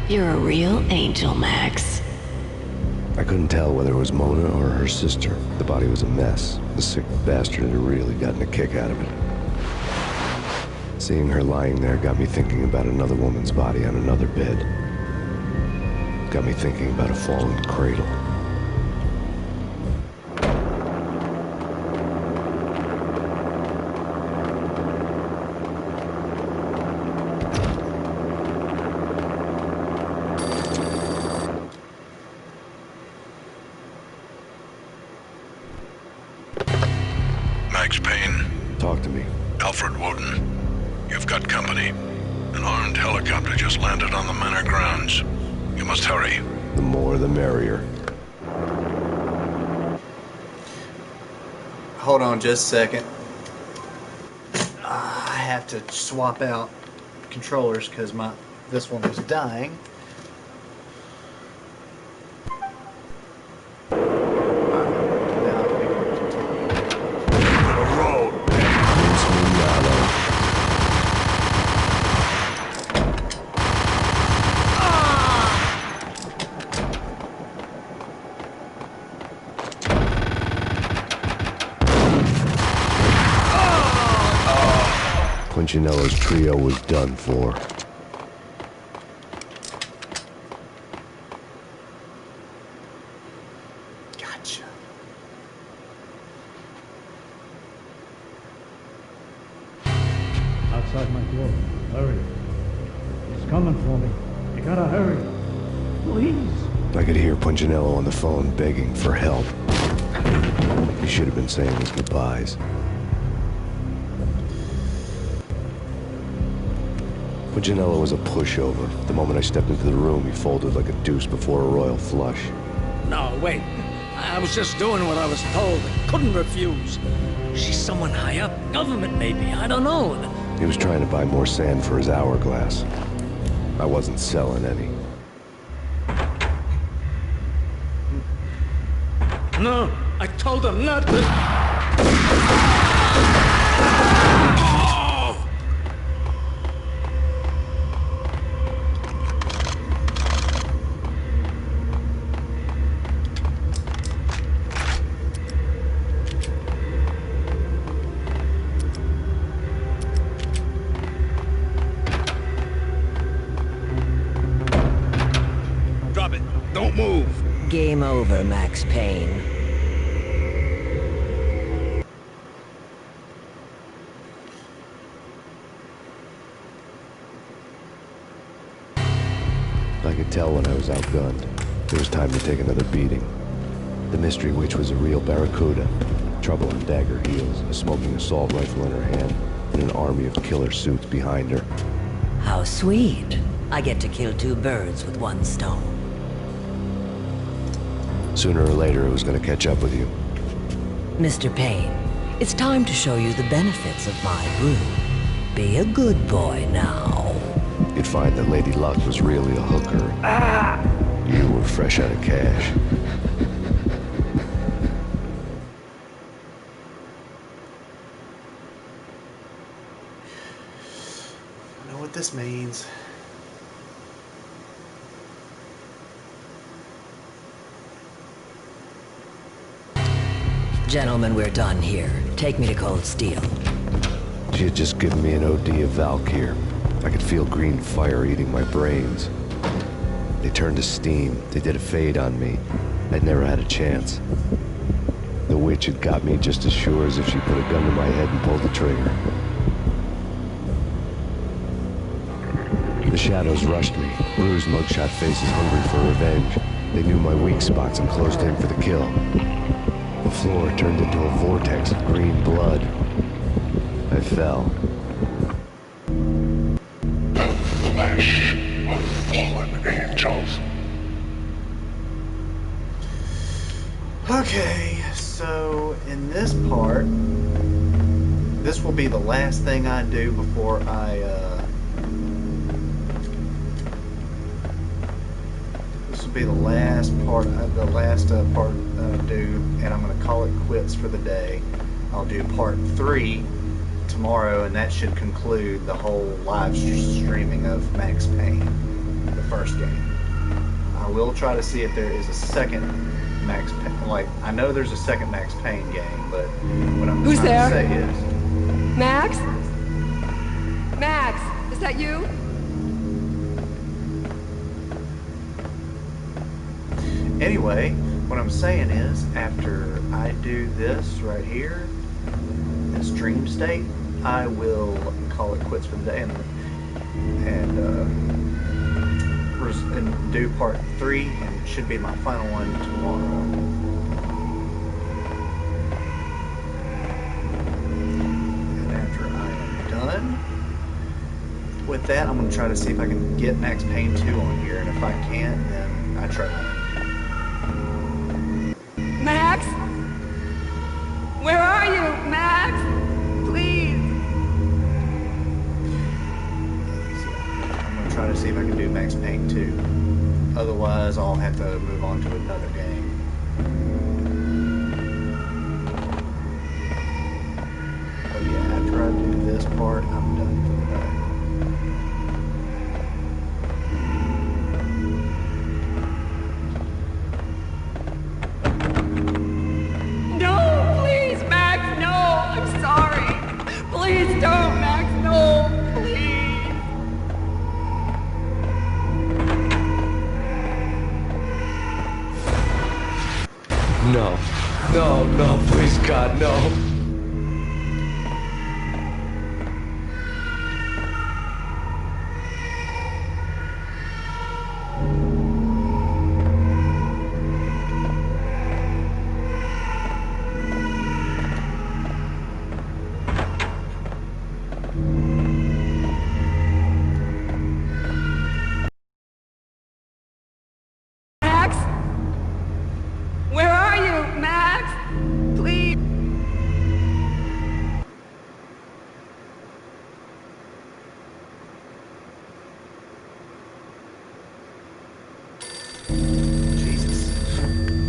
You're a real angel, Max. I couldn't tell whether it was Mona or her sister. The body was a mess. The sick bastard had really gotten a kick out of it. Seeing her lying there got me thinking about another woman's body on another bed. Got me thinking about a fallen cradle. Max Payne. Talk to me. Alfred Woden. You've got company. An armed helicopter just landed on the manor grounds. You must hurry. The more the merrier. Hold on just a second. I have to swap out controllers because this one was dying. Punchinello's trio was done for. Gotcha. Outside my door. Hurry. He's coming for me. You gotta hurry. Please. I could hear Punchinello on the phone begging for help. He should have been saying his goodbyes. But Janela was a pushover. The moment I stepped into the room, he folded like a deuce before a royal flush. No, wait. I was just doing what I was told. I couldn't refuse. She's someone high up. Government, maybe. I don't know. He was trying to buy more sand for his hourglass. I wasn't selling any. No, I told him not to. Drop it. Don't move. Game over, Max Payne. I could tell when I was outgunned. It was time to take another beating. The mystery witch was a real barracuda. Trouble in dagger heels, a smoking assault rifle in her hand, and an army of killer suits behind her. How sweet. I get to kill two birds with one stone. Sooner or later, it was going to catch up with you. Mr. Payne, it's time to show you the benefits of my brew. Be a good boy now. You'd find that Lady Luck was really a hooker. You were fresh out of cash. I know what this means. Gentlemen, we're done here. Take me to Cold Steel. She had just given me an OD of Valkyr. I could feel green fire eating my brains. They turned to steam. They did a fade on me. I'd never had a chance. The witch had got me just as sure as if she put a gun to my head and pulled the trigger. The shadows rushed me, bruised mugshot faces hungry for revenge. They knew my weak spots and closed in for the kill. The floor turned into a vortex of green blood. I fell. The flesh of fallen angels. Okay, so in this part, this will be the last thing I do before this will be the last part I do, and I'm going to call it quits for the day. I'll do part 3 tomorrow, and that should conclude the whole live streaming of Max Payne, the first game. I will try to see if there is a second Max Payne. Like, I know there's a second Max Payne game, but what I'm Who's trying there? to say is... Max? Max, is that you? Anyway, what I'm saying is, after I do this right here, this dream state, I will call it quits for the day and do part 3, and it should be my final one tomorrow. And after I am done with that, I'm going to try to see if I can get Max Payne 2 on here, and if I can't, then I try. Max? Where are you, Max? Please. I'm going to try to see if I can do Max Payne 2. Otherwise, I'll have to move on to another game. But yeah, after I do this part, I'm done for the day. No, please, Max, no. I'm sorry. Please don't, Max, no. Please. No. No, no, please, God, no.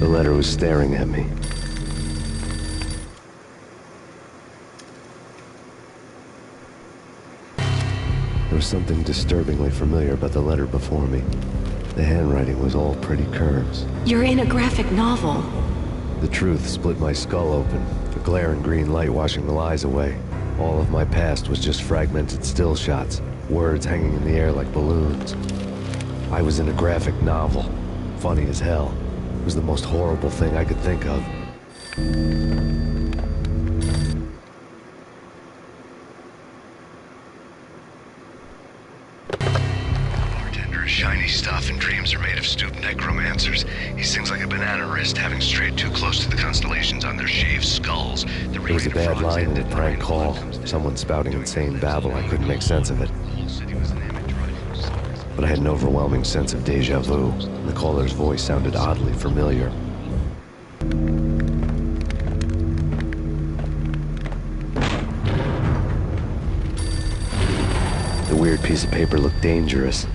The letter was staring at me. There was something disturbingly familiar about the letter before me. The handwriting was all pretty curves. You're in a graphic novel. The truth split my skull open, a glaring green light washing the lies away. All of my past was just fragmented still shots, words hanging in the air like balloons. I was in a graphic novel. Funny as hell. It was the most horrible thing I could think of. Bartender is shiny stuff, and dreams are made of stooped necromancers. He sings like a banana wrist, having strayed too close to the constellations on their shaved skulls. There was a bad line in a prank call. Someone spouting insane babble. I couldn't make sense of it. But I had an overwhelming sense of deja vu. The caller's voice sounded oddly familiar. The weird piece of paper looked dangerous.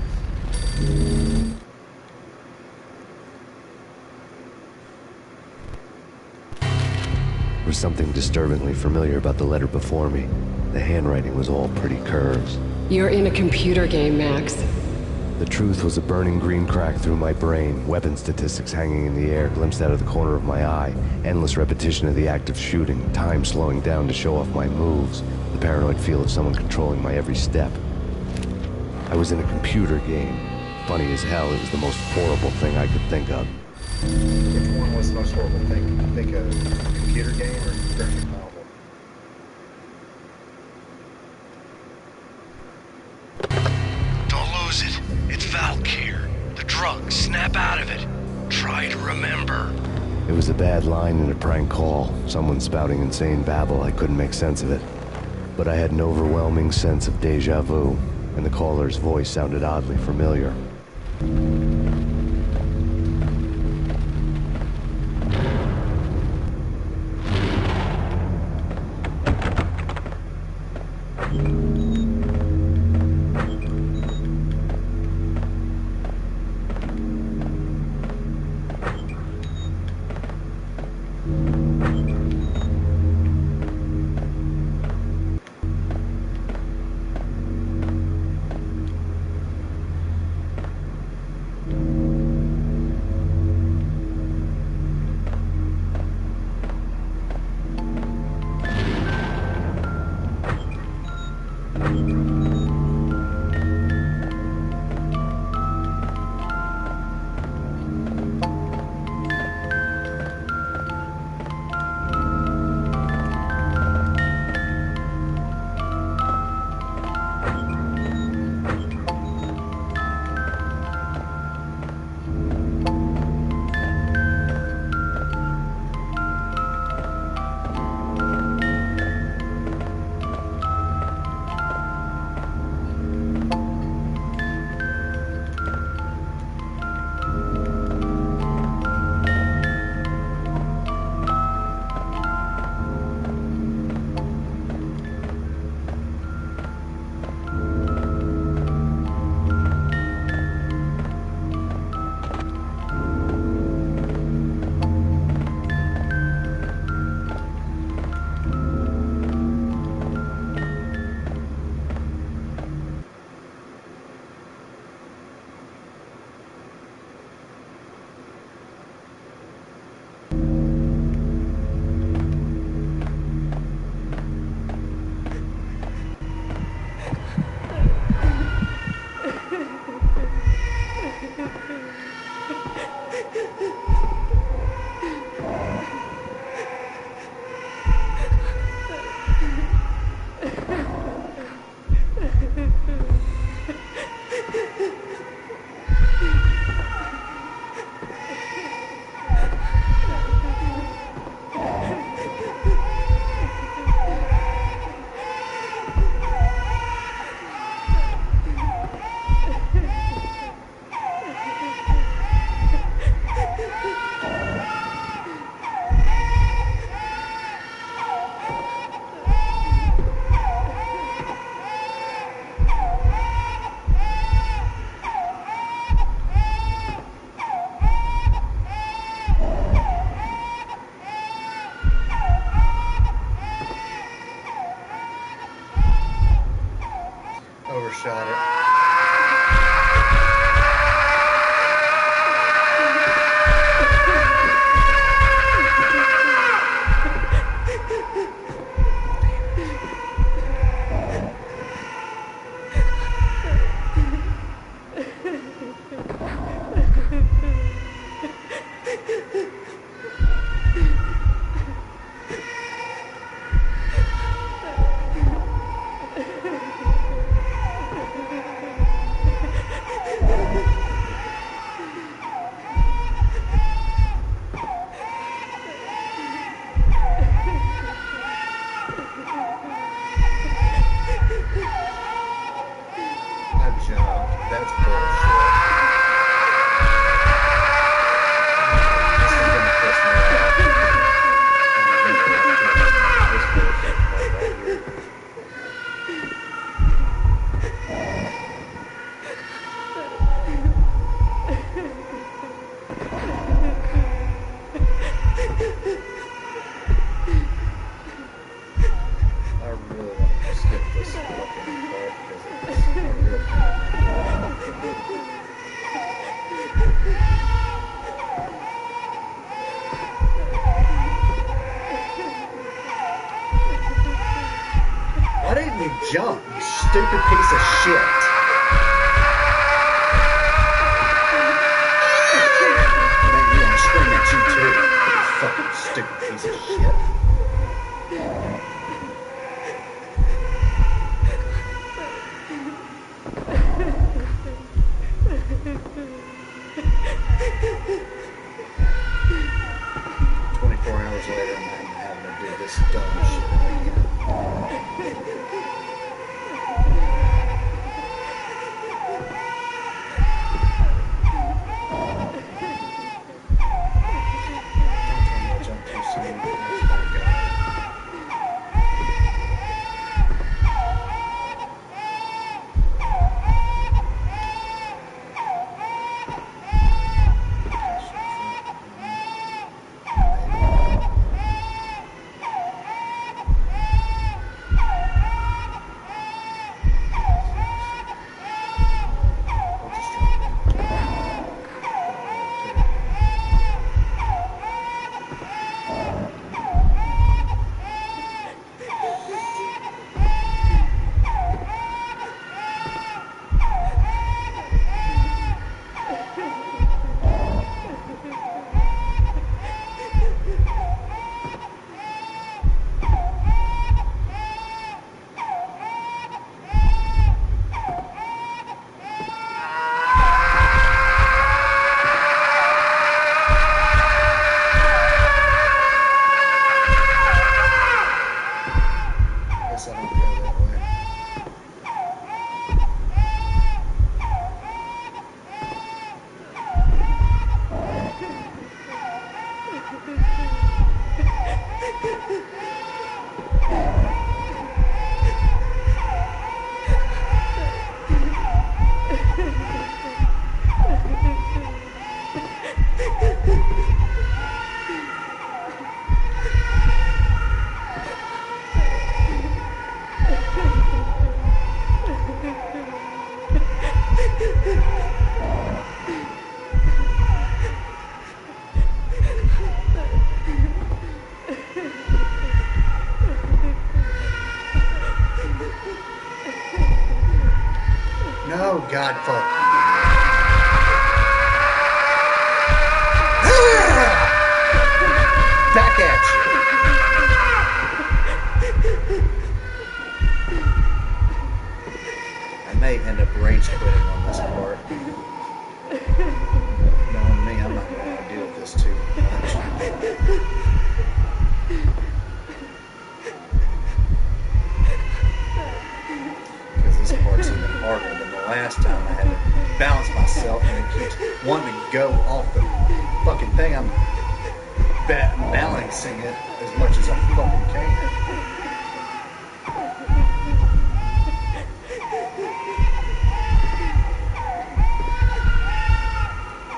There was something disturbingly familiar about the letter before me. The handwriting was all pretty curves. You're in a computer game, Max. The truth was a burning green crack through my brain, weapon statistics hanging in the air, glimpsed out of the corner of my eye, endless repetition of the act of shooting, time slowing down to show off my moves, the paranoid feel of someone controlling my every step. I was in a computer game. Funny as hell, it was the most horrible thing I could think of. Which one was the most horrible thing? Think a computer game or graphic novel? It's Valk here. The drug, snap out of it. Try to remember. It was a bad line in a prank call. Someone spouting insane babble. I couldn't make sense of it. But I had an overwhelming sense of deja vu, and the caller's voice sounded oddly familiar. overshot it. Jump, you stupid piece of shit. Man, you want to scream at you too, you fucking stupid piece of shit. 24 hours later, and I'm having to do this dumb shit again. No, God, fuck. Back at you. I may end up rage quitting on this part. Knowing me, I'm not going to want to deal with this too much. This part's even harder than the last time. I had to balance myself and it keeps wanting to go off the fucking thing. I'm balancing it as much as I fucking can.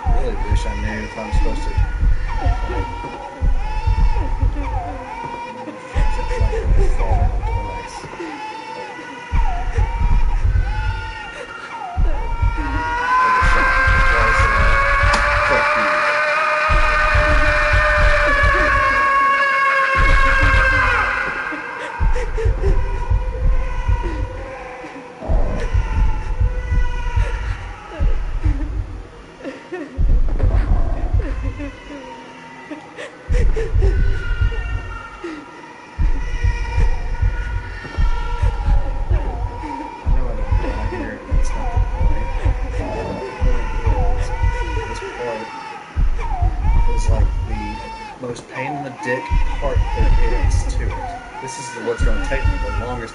I really wish I knew if I'm supposed to fall down twice.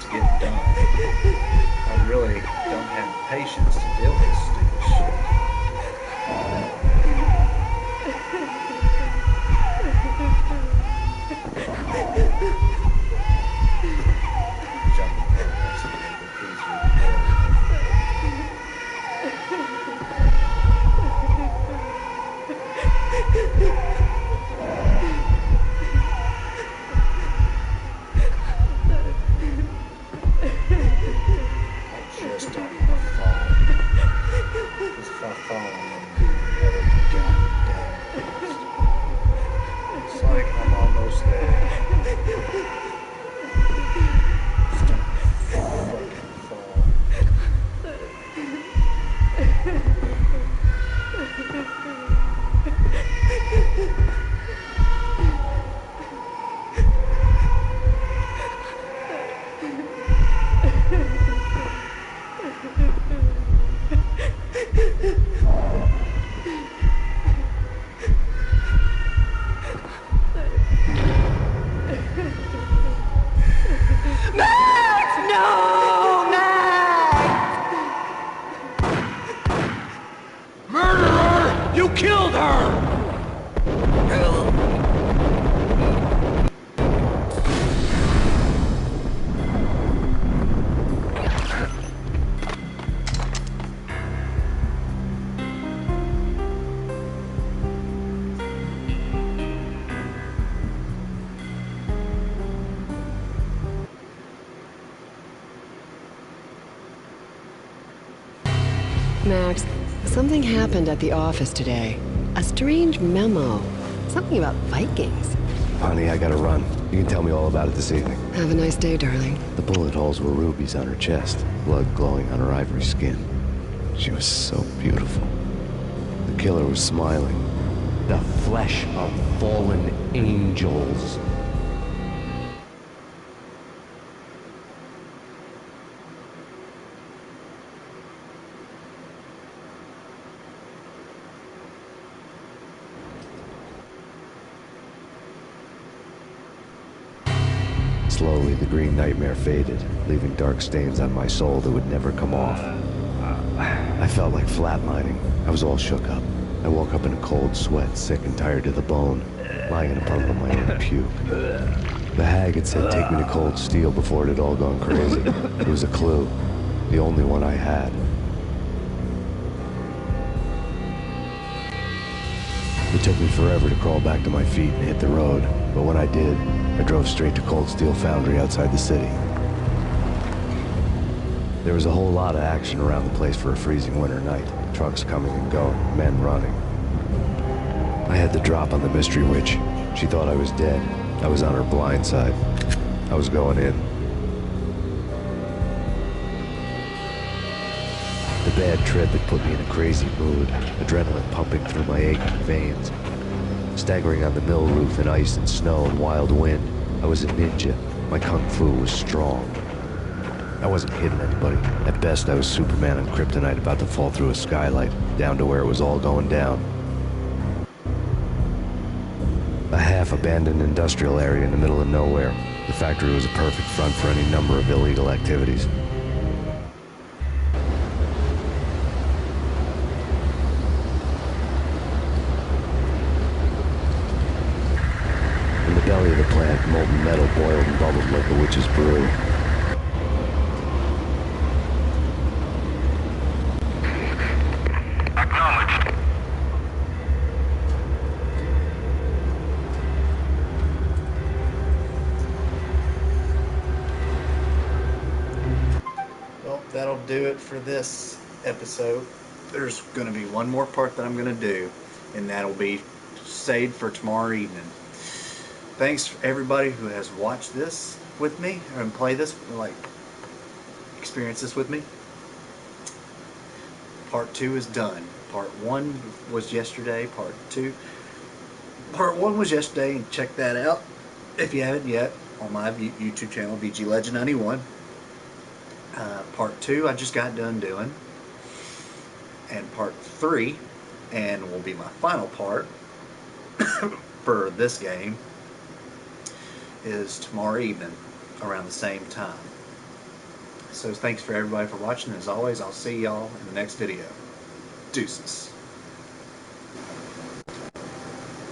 to get done. I really don't have the patience to deal with this stupid shit. Jumping over that's a little bit easier. Just don't want to fall. Because if I fall, I'm going to be really goddamn pissed. It's like I'm almost there. Just don't fucking fall. Max! No! Max! Murderer! You killed her! Max, something happened at the office today. A strange memo. Something about Vikings. Honey, I gotta run. You can tell me all about it this evening. Have a nice day, darling. The bullet holes were rubies on her chest, blood glowing on her ivory skin. She was so beautiful. The killer was smiling. The flesh of fallen angels. Slowly, the green nightmare faded, leaving dark stains on my soul that would never come off. I felt like flatlining. I was all shook up. I woke up in a cold sweat, sick and tired to the bone, lying in a puddle of my own puke. The hag had said take me to Cold Steel before it had all gone crazy. It was a clue, the only one I had. It took me forever to crawl back to my feet and hit the road, but when I did, I drove straight to Cold Steel Foundry outside the city. There was a whole lot of action around the place for a freezing winter night. Trucks coming and going, men running. I had the drop on the mystery witch. She thought I was dead. I was on her blind side. I was going in. The bad trip had put me in a crazy mood, adrenaline pumping through my aching veins. Staggering on the mill roof in ice and snow and wild wind, I was a ninja. My kung fu was strong. I wasn't hitting anybody. At best, I was Superman on Kryptonite about to fall through a skylight, down to where it was all going down. A half-abandoned industrial area in the middle of nowhere. The factory was a perfect front for any number of illegal activities. In the belly of the plant, molten metal boiled and bubbled like a witch's brew. Acknowledged. Well, that'll do it for this episode. There's going to be one more part that I'm going to do, and that'll be saved for tomorrow evening. Thanks for everybody who has watched this with me and play this, like, experience this with me. Part 2 is done. Part 1 was yesterday. Part 1 was yesterday, and check that out if you haven't yet on my YouTube channel, VG Legend 91. Part 2 I just got done doing, and part 3, and will be my final part for this game, is tomorrow evening around the same time. So thanks for everybody for watching. As always, I'll see y'all in the next video. Deuces.